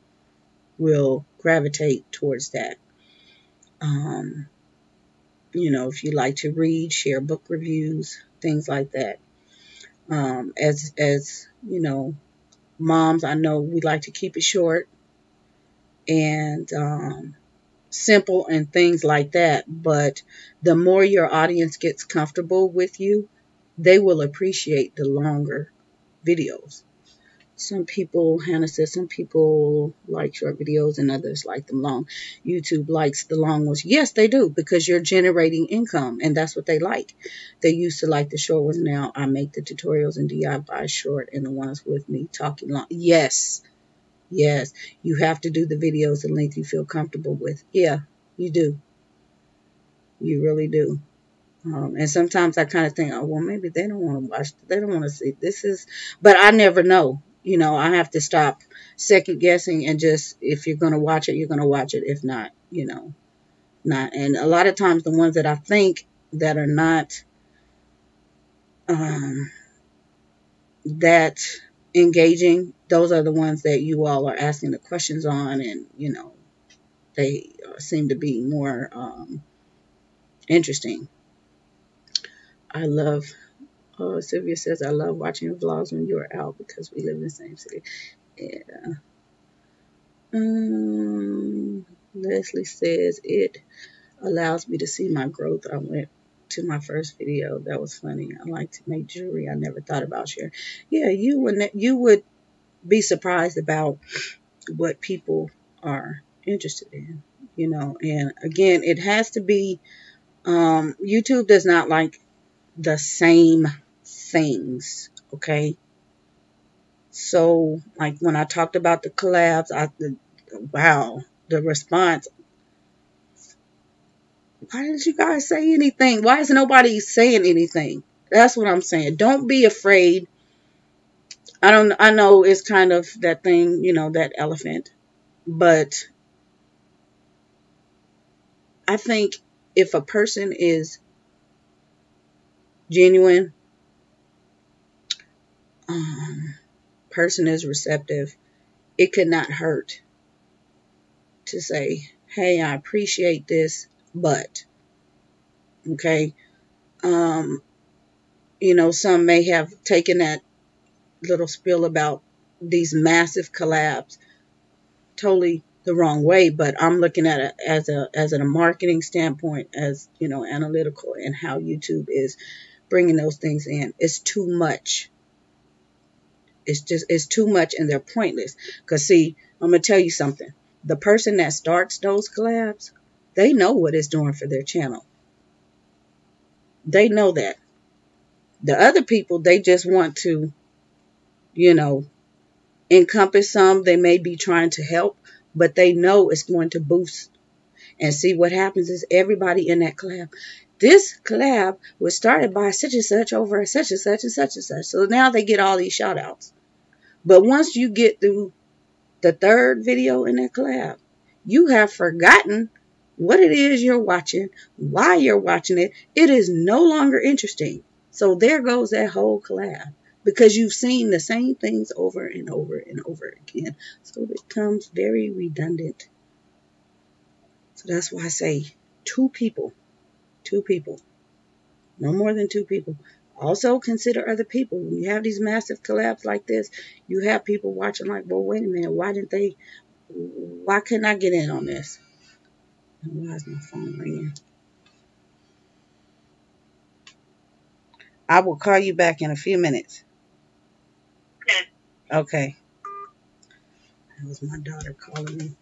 will gravitate towards that. Um, if you like to read, share book reviews, things like that. As moms, I know we like to keep it short and simple and things like that. But the more your audience gets comfortable with you, they will appreciate the longer videos. Some people, Hannah says, some people like short videos and others like them long. YouTube likes the long ones. Yes, they do, because you're generating income, and that's what they like. They used to like the short ones. Now I make the tutorials and DIY short, and the ones with me talking long. Yes, yes, you have to do the videos the length you feel comfortable with. Yeah, you do. You really do. And sometimes I kind of think, oh, well, maybe they don't want to watch. They don't want to see. But I never know. I have to stop second guessing and just, if you're going to watch it, you're going to watch it. If not, not. And a lot of times the ones that I think that are not that engaging, those are the ones that you all are asking the questions on, and, they seem to be more interesting. I love Sylvia says, I love watching your vlogs when you're out because we live in the same city. Yeah. Leslie says, it allows me to see my growth. I went to my first video. That was funny. I like to make jewelry. I never thought about sharing. Yeah, you would be surprised about what people are interested in, and again, it has to be, YouTube does not like the same things, okay? So, like when I talked about the collabs, wow, the response. Why didn't you guys say anything? Why is nobody saying anything? That's what I'm saying. Don't be afraid. I know it's kind of that thing, that elephant, but I think if a person is genuine, person is receptive, it could not hurt to say, hey, I appreciate this, but, okay, some may have taken that little spiel about these massive collabs totally the wrong way, but I'm looking at it as a marketing standpoint, as, analytical, and how YouTube is bringing those things in. It's too much. It's too much, and they're pointless. Because, see, I'm going to tell you something. The person that starts those collabs, they know what it's doing for their channel. They know that. The other people, they just want to, encompass some. They may be trying to help, but they know it's going to boost. And see, what happens is everybody in that collab, this collab was started by such and such over such and such and such and such. So now they get all these shout outs. But once you get through the third video in that collab, you have forgotten what it is you're watching, why you're watching it. It is no longer interesting. So there goes that whole collab, because you've seen the same things over and over and over again. So it becomes very redundant. So that's why I say two people, no more than two people. Also consider other people. When you have these massive collabs like this, you have people watching like, well, wait a minute, why couldn't I get in on this? Why is my phone ringing? I will call you back in a few minutes. Okay. That was my daughter calling me.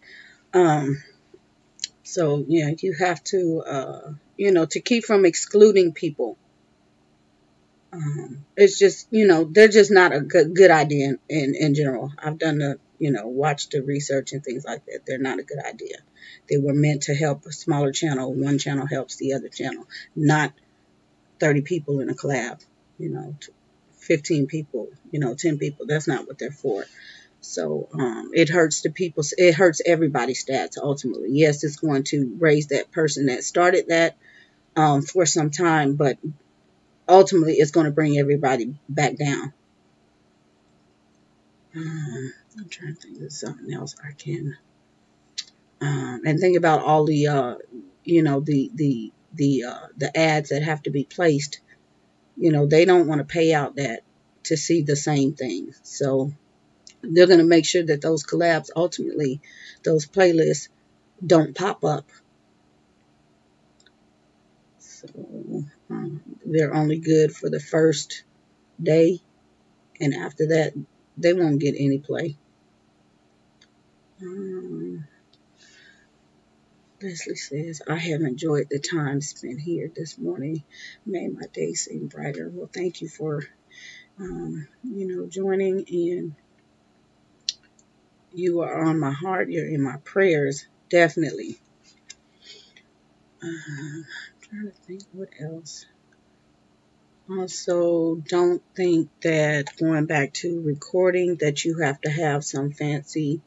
So yeah, you have to, to keep from excluding people. It's just, they're just not a good idea in general. I've done the, watched the research and things like that. They're not a good idea. They were meant to help a smaller channel. One channel helps the other channel, not 30 people in a collab, 15 people, 10 people. That's not what they're for. So it hurts the people. It hurts everybody's stats ultimately. Yes, it's going to raise that person that started that for some time, but ultimately it's going to bring everybody back down. I'm trying to think of something else I can. And think about all the, the ads that have to be placed. They don't want to pay out that to see the same thing. So they're going to make sure that those collabs, ultimately, those playlists don't pop up. So they're only good for the first day, and after that, they won't get any play. Leslie says, I have enjoyed the time spent here this morning. Made my day seem brighter. Well, thank you for, joining, and you are on my heart. You're in my prayers, definitely. I'm trying to think what else. Also, don't think that going back to recording that you have to have some fancy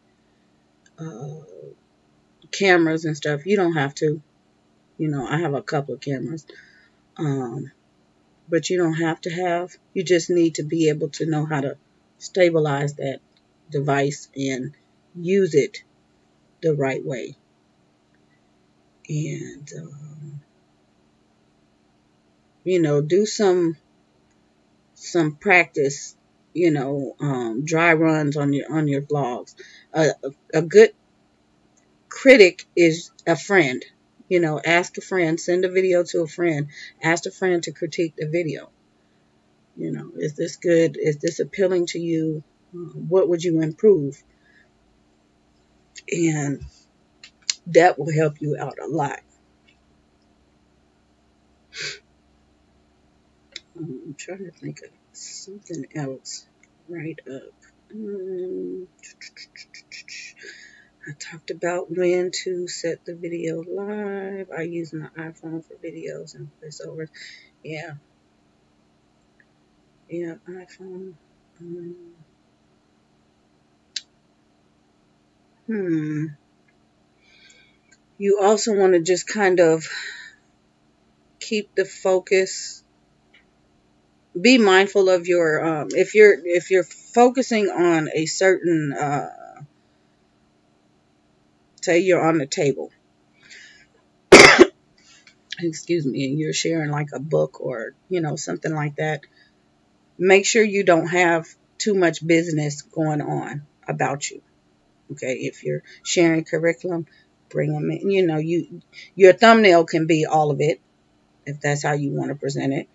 cameras and stuff. You don't have to. I have a couple of cameras. But you don't have to have. You just need to be able to know how to stabilize that device and use it the right way. And, do some practice, dry runs on your vlogs. A good critic is a friend. Ask a friend, send a video to a friend, ask a friend to critique the video. Is this good? Is this appealing to you? What would you improve? And that will help you out a lot. I'm trying to think of something else right up. I talked about when to set the video live. I use my iPhone for videos and voiceovers. Yeah, iPhone. You also want to just kind of keep the focus. Be mindful of your if you're focusing on a certain say you're on the table, excuse me, and you're sharing like a book or something like that, make sure you don't have too much business going on about you. Okay, if you're sharing curriculum, bring them in. Your thumbnail can be all of it if that's how you want to present it,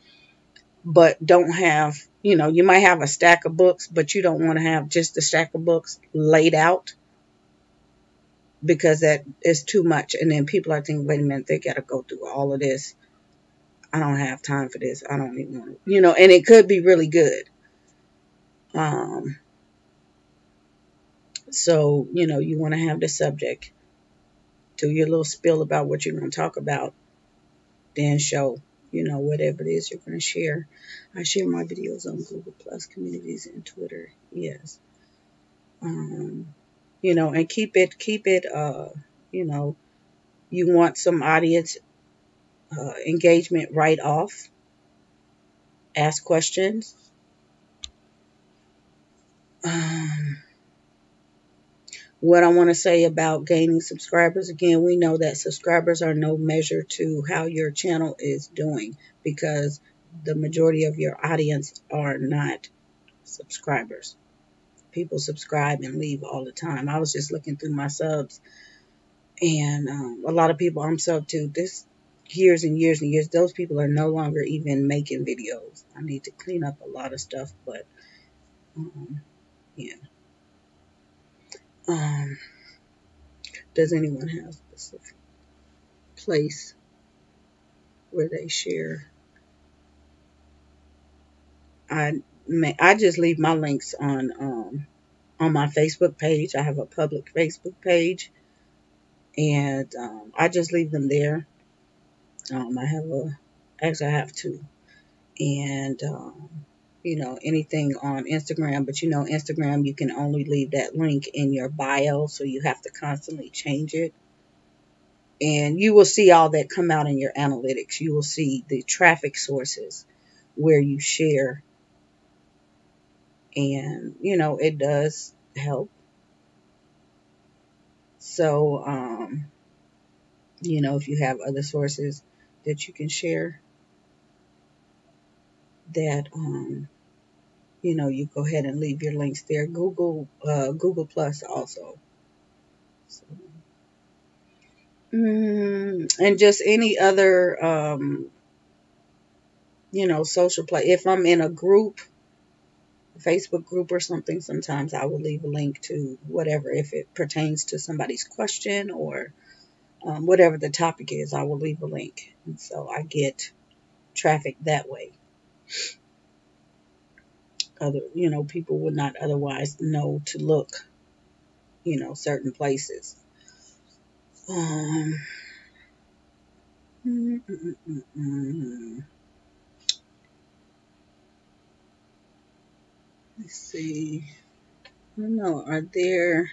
but don't have, you might have a stack of books, but you don't want to have just a stack of books laid out, because that is too much. And then people are thinking, wait a minute, they got to go through all of this. I don't have time for this. I don't even want to, and it could be really good. So, you want to have the subject, do your little spiel about what you're going to talk about, then show, whatever it is you're going to share. I share my videos on Google Plus communities and Twitter. Yes. And keep it, you want some audience engagement right off. Ask questions. What I want to say about gaining subscribers, again, we know that subscribers are no measure to how your channel is doing, because the majority of your audience are not subscribers. People subscribe and leave all the time. I was just looking through my subs, and a lot of people I'm subbed to, this years and years and years, those people are no longer even making videos. I need to clean up a lot of stuff, but yeah. Does anyone have a specific place where they share? I just leave my links on my Facebook page. I have a public Facebook page, and I just leave them there. I have two, and anything on Instagram, but Instagram, you can only leave that link in your bio, so you have to constantly change it. And you will see all that come out in your analytics. You will see the traffic sources where you share And, it does help. So, if you have other sources that you can share, that, you go ahead and leave your links there. Google Plus also. So, and just any other, social play. If I'm in a group, a Facebook group or something, sometimes I will leave a link to whatever. If it pertains to somebody's question or whatever the topic is, I will leave a link. And so I get traffic that way. People would not otherwise know to look, certain places. Um, mm, mm, mm, mm. Let's see. I don't know. Are there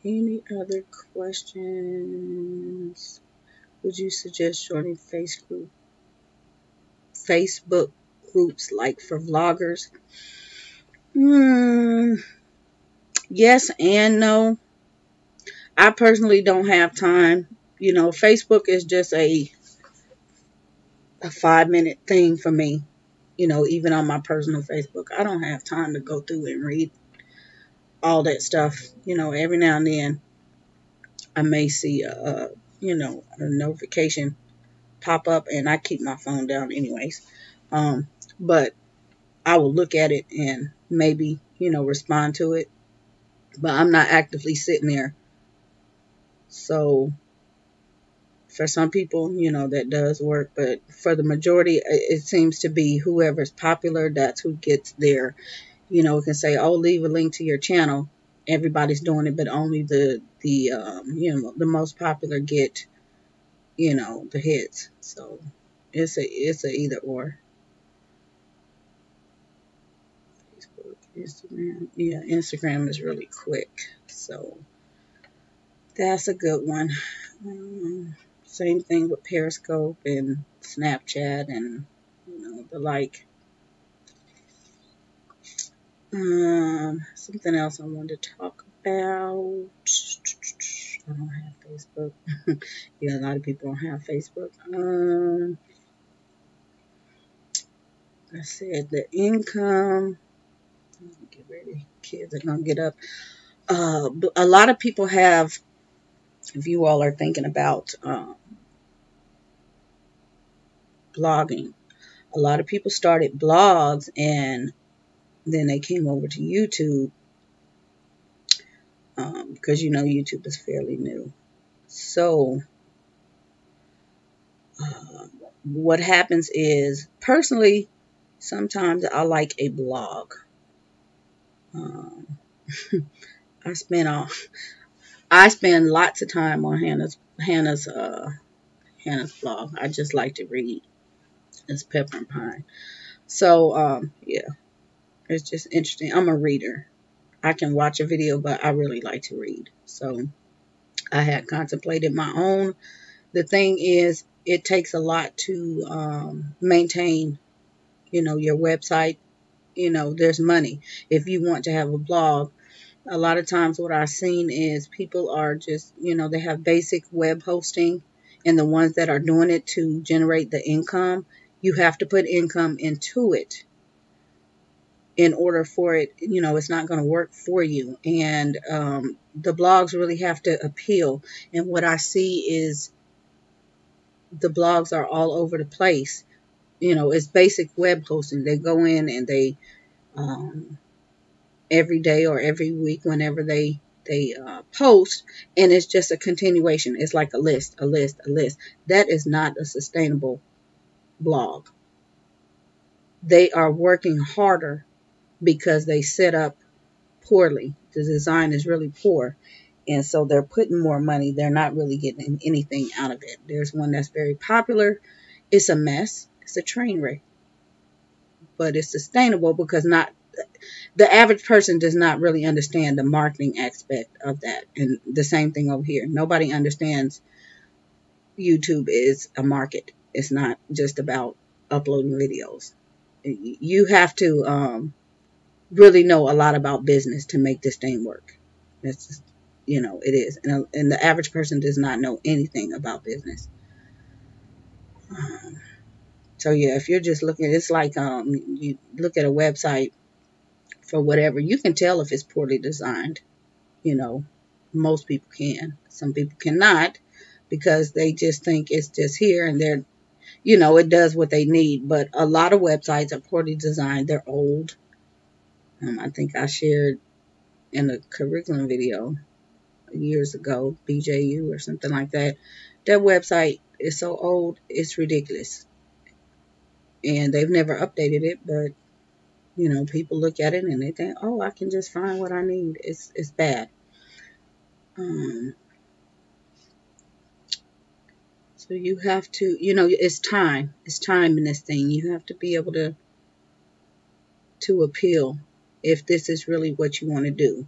any other questions? Would you suggest joining Facebook groups like for vloggers? Yes and no. I personally don't have time. Facebook is just a 5-minute thing for me. Even on my personal Facebook, I don't have time to go through and read all that stuff. Every now and then I may see a notification pop up, and I keep my phone down anyways. But I will look at it and maybe, respond to it. But I'm not actively sitting there. So for some people, that does work. But for the majority, it seems to be whoever's popular, that's who gets there. It can say, oh, leave a link to your channel. Everybody's doing it, but only the most popular get, the hits. So it's a either or. Facebook, Instagram. Yeah, Instagram is really quick. So that's a good one. Same thing with Periscope and Snapchat and, the like. Something else I wanted to talk about. I don't have Facebook. Yeah, a lot of people don't have Facebook. I said the income. Get ready. Kids are going to get up. A lot of people have, if you all are thinking about blogging, a lot of people started blogs and then they came over to YouTube because, YouTube is fairly new. So what happens is, personally, sometimes I like a blog. I spend lots of time on Hannah's blog. I just like to read. It's Pepper and Pine. So yeah, it's just interesting. I'm a reader. I can watch a video, but I really like to read. So I had contemplated my own. The thing is, it takes a lot to maintain, your website. There's money. If you want to have a blog, a lot of times what I've seen is people are just, they have basic web hosting, and the ones that are doing it to generate the income, you have to put income into it in order for it, it's not going to work for you. And the blogs really have to appeal. And what I see is the blogs are all over the place. It's basic web hosting. They go in and they every day or every week, whenever they post, and it's just a continuation. It's like a list. That is not a sustainable blog. They are working harder because they set up poorly. The design is really poor, and so they're putting more money. They're not really getting anything out of it. There's one that's very popular. It's a mess. It's a train wreck, but it's sustainable because the average person does not really understand the marketing aspect of that. And the same thing over here. Nobody understands YouTube is a market. It's not just about uploading videos. You have to really know a lot about business to make this thing work. That's just, it is. And the average person does not know anything about business. So yeah, if you're just looking, it's like you look at a website for whatever, you can tell if it's poorly designed. You know, most people can. Some people cannot because they just think it's just here and they're, it does what they need. But a lot of websites are poorly designed. They're old. I think I shared in a curriculum video years ago, BJU or something like that. That website is so old, it's ridiculous. And they've never updated it, but people look at it and they think, oh, I can just find what I need. It's bad. So you have to, it's time. It's time in this thing. You have to be able to appeal if this is really what you want to do.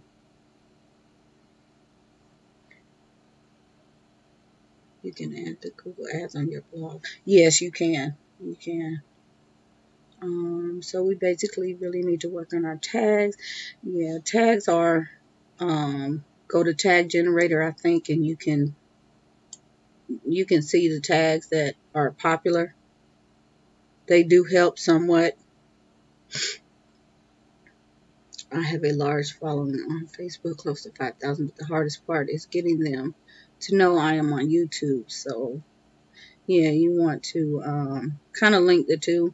You can add the Google ads on your blog. Yes, you can. You can. So we basically really need to work on our tags. Yeah, tags are, go to tag generator, I think, and you can see the tags that are popular. They do help somewhat. I have a large following on Facebook, close to 5,000, but the hardest part is getting them to know I am on YouTube. So yeah, you want to kind of link the two.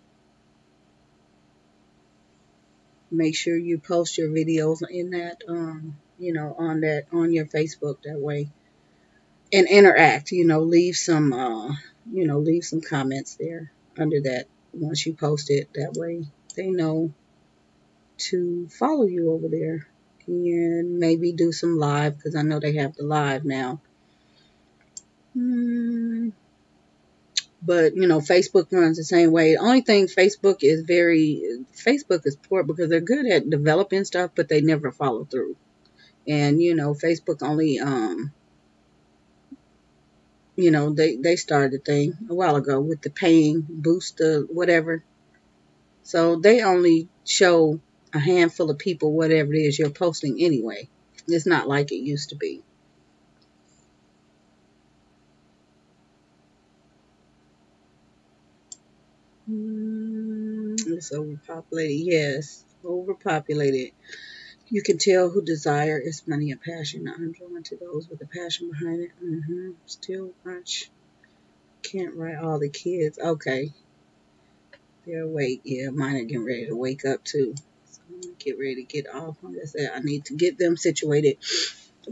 Make sure you post your videos in that, on your Facebook that way, and interact. Leave some, leave some comments there under that once you post it. That way they know to follow you over there, and maybe do some live because I know they have the live now. But Facebook runs the same way. The only thing Facebook is poor because they're good at developing stuff, but they never follow through. And Facebook only they started the thing a while ago with the paying boost, whatever. So they only show a handful of people whatever it is you're posting anyway. It's not like it used to be. It's overpopulated. Yes, overpopulated. You can tell who desire is money and passion. I'm drawn to those with a passion behind it. Still much. Can't write all the kids. Okay. They're awake. Yeah, mine are getting ready to wake up too. So I'm going to get ready to get off. Like I said, I need to get them situated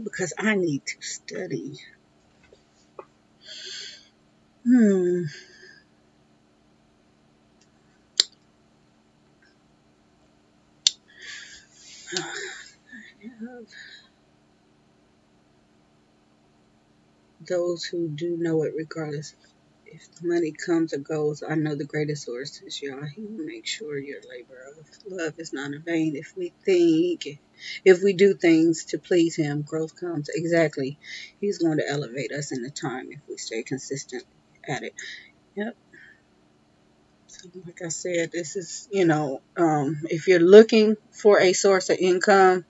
because I need to study. I have those who do know it regardless. If the money comes or goes, I know the greatest source is y'all. He will make sure your labor of love is not in vain. If we do things to please him, growth comes. Exactly. He's going to elevate us in the time if we stay consistent at it. Yep. So like I said, this is, if you're looking for a source of income,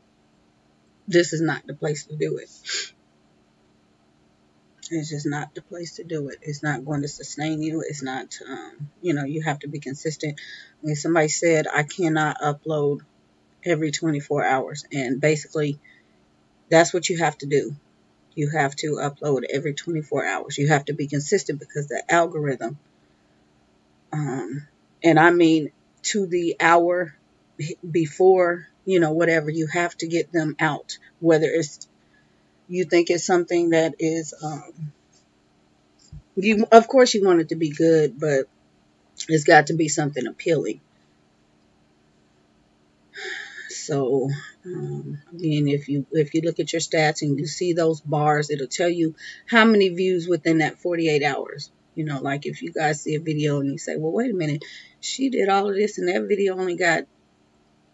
this is not the place to do it. It's just not the place to do it. It's not going to sustain you. It's not, you have to be consistent. When somebody said, I cannot upload every 24 hours. And basically, that's what you have to do. You have to upload every 24 hours. You have to be consistent because the algorithm, and I mean to the hour before, whatever, you have to get them out. Whether it's, you think it's something that is, of course you want it to be good, but it's got to be something appealing. So, again, if you look at your stats and you see those bars, it'll tell you how many views within that 48 hours. Like if you guys see a video and you say, well, wait a minute, she did all of this and that video only got,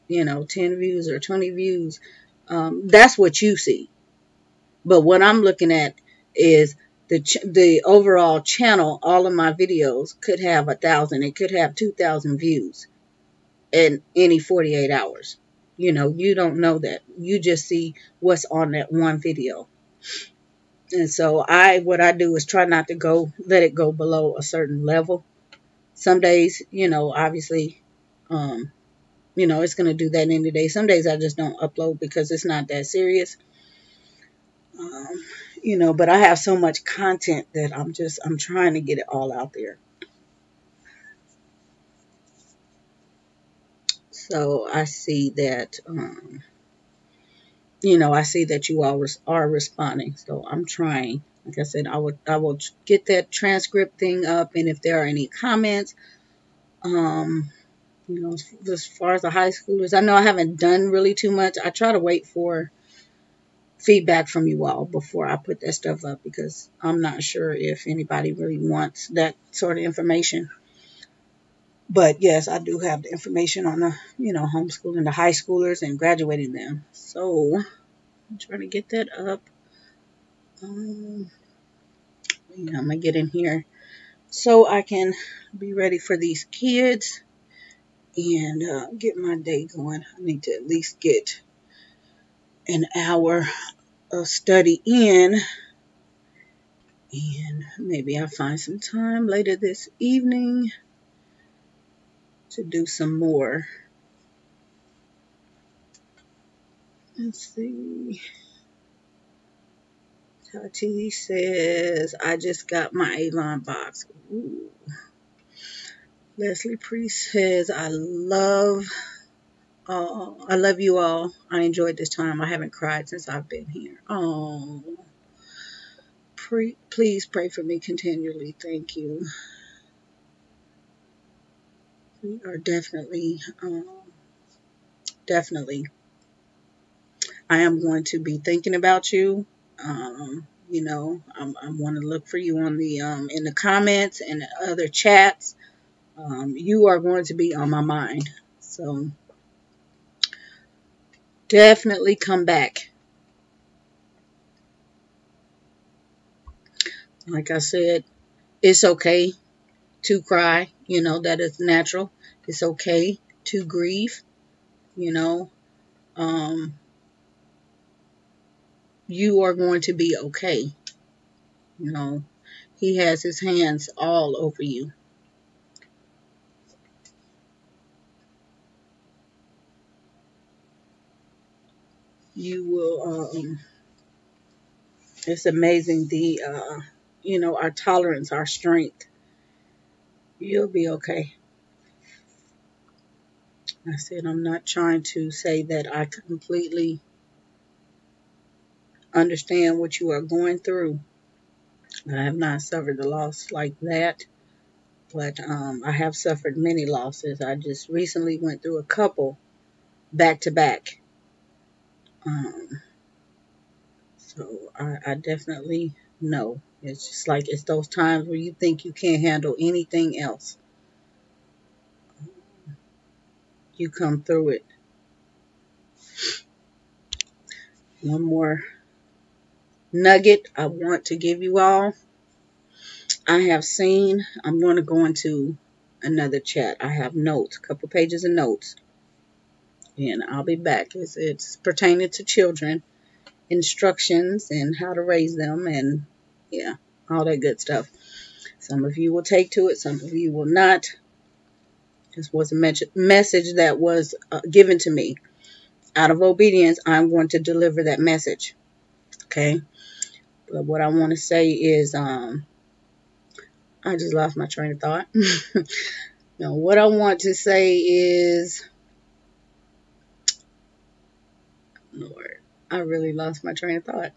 10 views or 20 views. That's what you see. But what I'm looking at is the overall channel. All of my videos could have 1,000. It could have 2,000 views. in any 48 hours. You don't know that. You just see what's on that one video. And so what I do is try not to let it go below a certain level. Some days, obviously, it's going to do that any day. Some days I just don't upload because it's not that serious. But I have so much content that I'm trying to get it all out there. So I see that, I see that you all are responding. So I'm trying. Like I said, I will get that transcript thing up. And if there are any comments, as far as the high schoolers, I know I haven't done really too much. I try to wait for feedback from you all before I put that stuff up because I'm not sure if anybody really wants that sort of information. But yes, I do have the information on the, homeschooling the high schoolers and graduating them. So I'm trying to get that up. I'm going to get in here so I can be ready for these kids and get my day going. I need to at least get an hour of study in, and maybe I'll find some time later this evening to do some more. Let's see. Tati says, I just got my Avon box. Ooh. Leslie Priest says, I love you all. I enjoyed this time. I haven't cried since I've been here. Oh, please pray for me continually. Thank you. We are definitely. I am going to be thinking about you. I'm going to look for you on the in the comments and other chats. You are going to be on my mind. So definitely come back. Like I said, it's okay to cry. That is natural. It's okay to grieve. You are going to be okay. He has his hands all over you. You will, it's amazing our tolerance, our strength. You'll be okay. I said, I'm not trying to say that I completely understand what you are going through. I have not suffered a loss like that, but I have suffered many losses. I just recently went through a couple back to back. So I definitely know. It's just like it's those times where you think you can't handle anything else. You come through it. One more nugget I want to give you all. I'm going to go into another chat. I have notes, a couple pages of notes. And I'll be back. It's pertaining to children, instructions, and how to raise them, and yeah, all that good stuff. Some of you will take to it, some of you will not. This was a message that was given to me. Out of obedience, I'm going to deliver that message. Okay? But what I want to say is, I just lost my train of thought. Now, what I want to say is, Lord, I really lost my train of thought.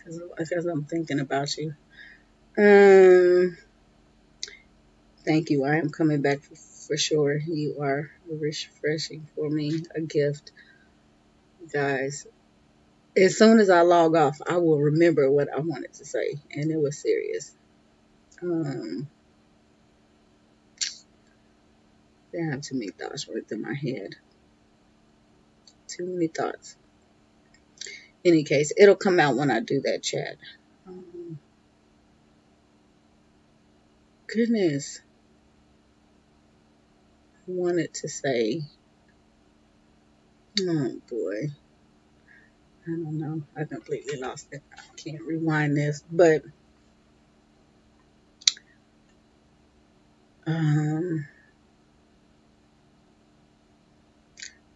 Because I'm thinking about you. Thank you. I am coming back for sure. You are refreshing for me, a gift. Guys, as soon as I log off, I will remember what I wanted to say, and it was serious. There have too many thoughts running through my head. Too many thoughts. In any case, it'll come out when I do that chat. goodness. I wanted to say, oh boy, I don't know. I completely lost it. I can't rewind this, but um,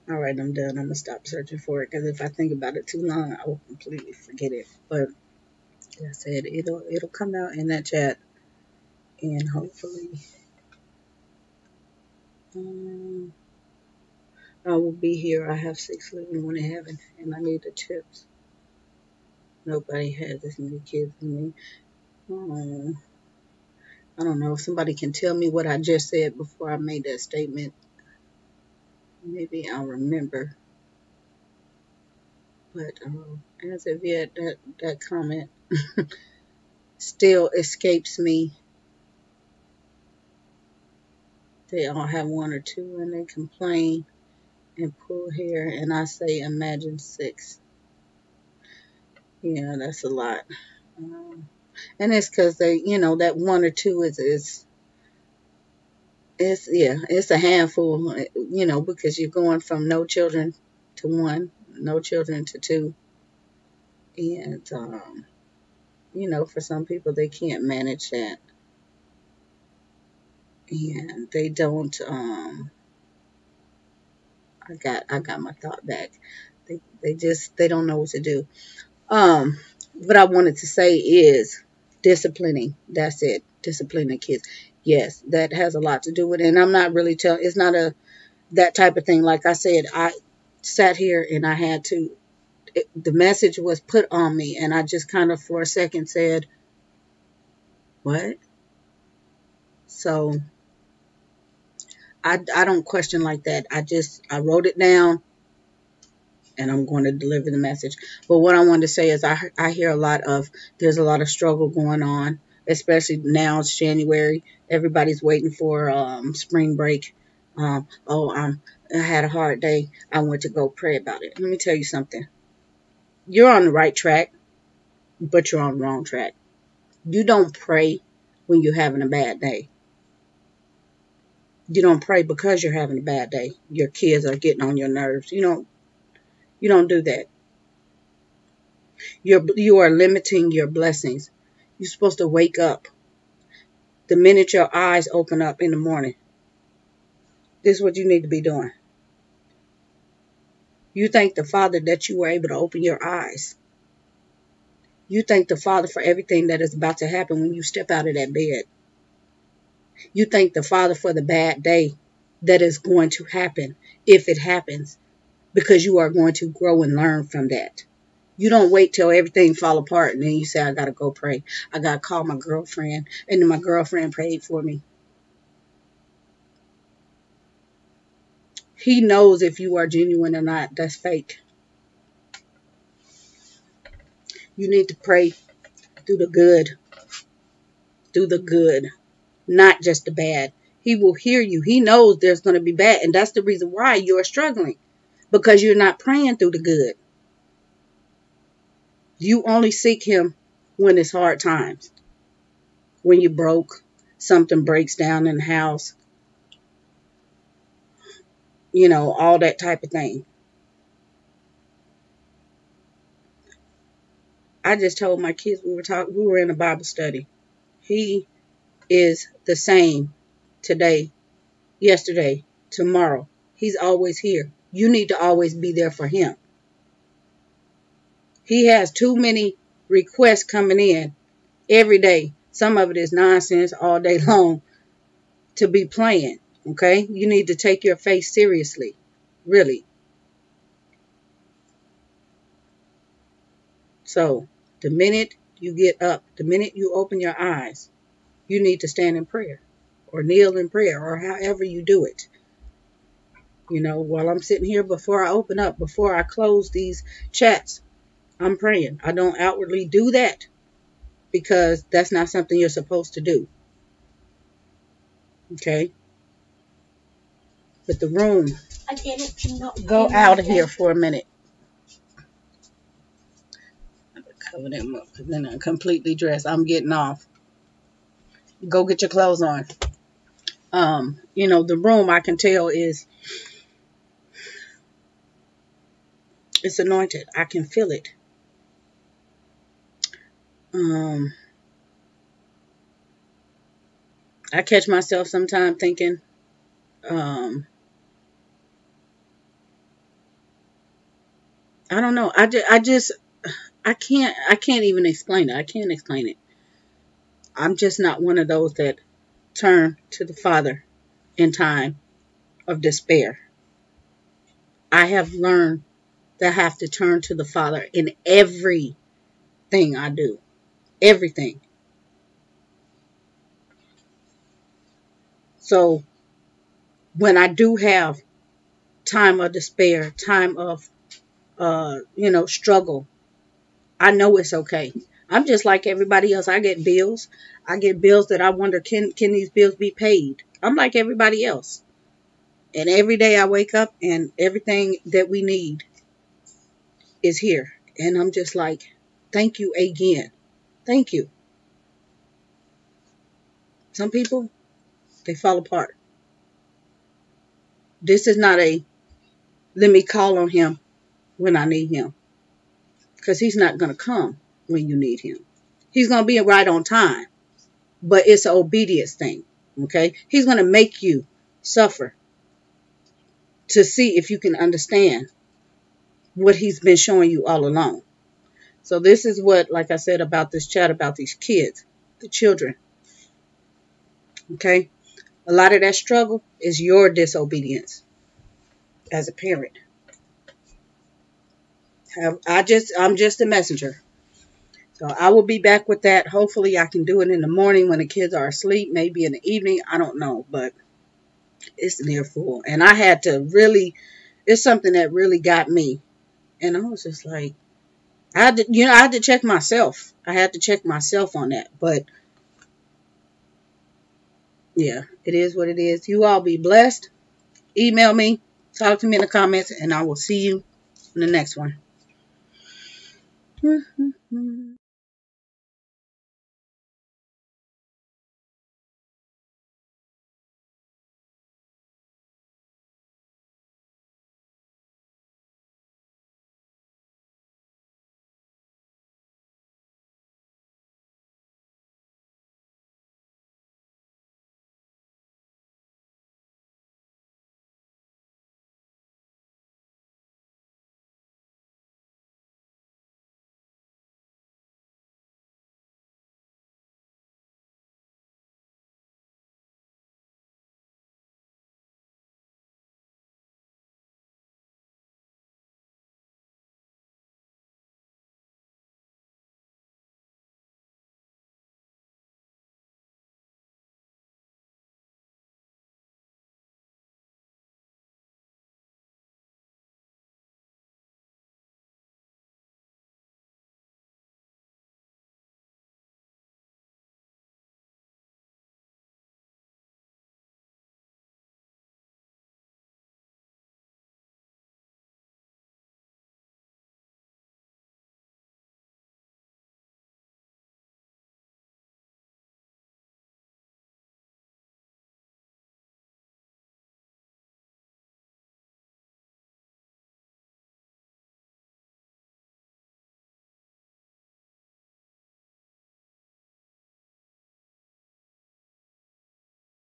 all right, I'm done. I'm gonna stop searching for it because if I think about it too long, I will completely forget it. But like I said, it'll come out in that chat, and hopefully, um, I will be here. I have 6 living, 1 in heaven, and I need the tips. Nobody has this many kids as me. Um, I don't know if somebody can tell me what I just said before I made that statement. Maybe I'll remember. But as of yet, that comment still escapes me. They all have 1 or 2, and they complain and pull hair, and I say, imagine 6. Yeah, that's a lot. Um, and it's because they, that 1 or 2 it's a handful, because you're going from no children to 1, no children to 2, and for some people they can't manage that, and they don't. I got my thought back. They don't know what to do. What I wanted to say is disciplining. That's it. Disciplining kids. Yes, that has a lot to do with it. And I'm not really telling. It's not that type of thing. Like I said, I sat here and I had to. The message was put on me, and I just kind of for a second said, "What?" So I don't question like that. I wrote it down, and I'm going to deliver the message. But what I wanted to say is I hear there's a lot of struggle going on, especially now it's January. Everybody's waiting for spring break. I had a hard day. I went to go pray about it. Let me tell you something. You're on the right track, but you're on the wrong track. You don't pray when you're having a bad day. You don't pray because you're having a bad day. Your kids are getting on your nerves. You don't do that. You are limiting your blessings. You're supposed to wake up the minute your eyes open up in the morning. This is what you need to be doing. You thank the Father that you were able to open your eyes. You thank the Father for everything that is about to happen when you step out of that bed. You thank the Father for the bad day that is going to happen if it happens, because you are going to grow and learn from that. You don't wait till everything fall apart and then you say, I got to go pray. I got to call my girlfriend. And then my girlfriend prayed for me. He knows if you are genuine or not. That's fake. You need to pray through the good. Through the good. Not just the bad. He will hear you. He knows there's going to be bad. And that's the reason why you're struggling. Because you're not praying through the good. You only seek him when it's hard times. When you're broke. Something breaks down in the house. All that type of thing. I just told my kids we were in a Bible study. He is the same today, yesterday, tomorrow. He's always here. You need to always be there for him. He has too many requests coming in every day. Some of it is nonsense all day long to be playing. Okay? You need to take your faith seriously. Really. So, the minute you get up, the minute you open your eyes, you need to stand in prayer or kneel in prayer or however you do it. While I'm sitting here, before I close these chats, I'm praying. I don't outwardly do that because that's not something you're supposed to do. Okay? But the room, go out of here for a minute. Cover them up because then I'm completely dressed. I'm getting off. Go get your clothes on. The room, I can tell, it's anointed. I can feel it. I catch myself sometimes thinking, I don't know. I can't even explain it. I can't explain it. I'm just not one of those that turn to the Father in time of despair. I have learned that I have to turn to the Father in everything I do. Everything. So when I do have time of despair, time of struggle, I know it's okay. I'm just like everybody else. I get bills. I get bills that I wonder, can these bills be paid? I'm like everybody else. And every day I wake up and everything that we need is here. And I'm just like, thank you again. Thank you. Some people, they fall apart. This is not a let me call on him when I need him. Because he's not going to come when you need him. He's going to be right on time. But it's an obedience thing. Okay? He's going to make you suffer to see if you can understand what he's been showing you all along. So this is what, like I said about this chat about these kids, the children. Okay? A lot of that struggle is your disobedience as a parent. I'm just a messenger. So I will be back with that. Hopefully I can do it in the morning when the kids are asleep, maybe in the evening. I don't know, but it's near full. And I had to really, it's something that really got me. And I was just like, I had to check myself. I had to check myself on that. But yeah, it is what it is. You all be blessed. Email me, talk to me in the comments, and I will see you in the next one.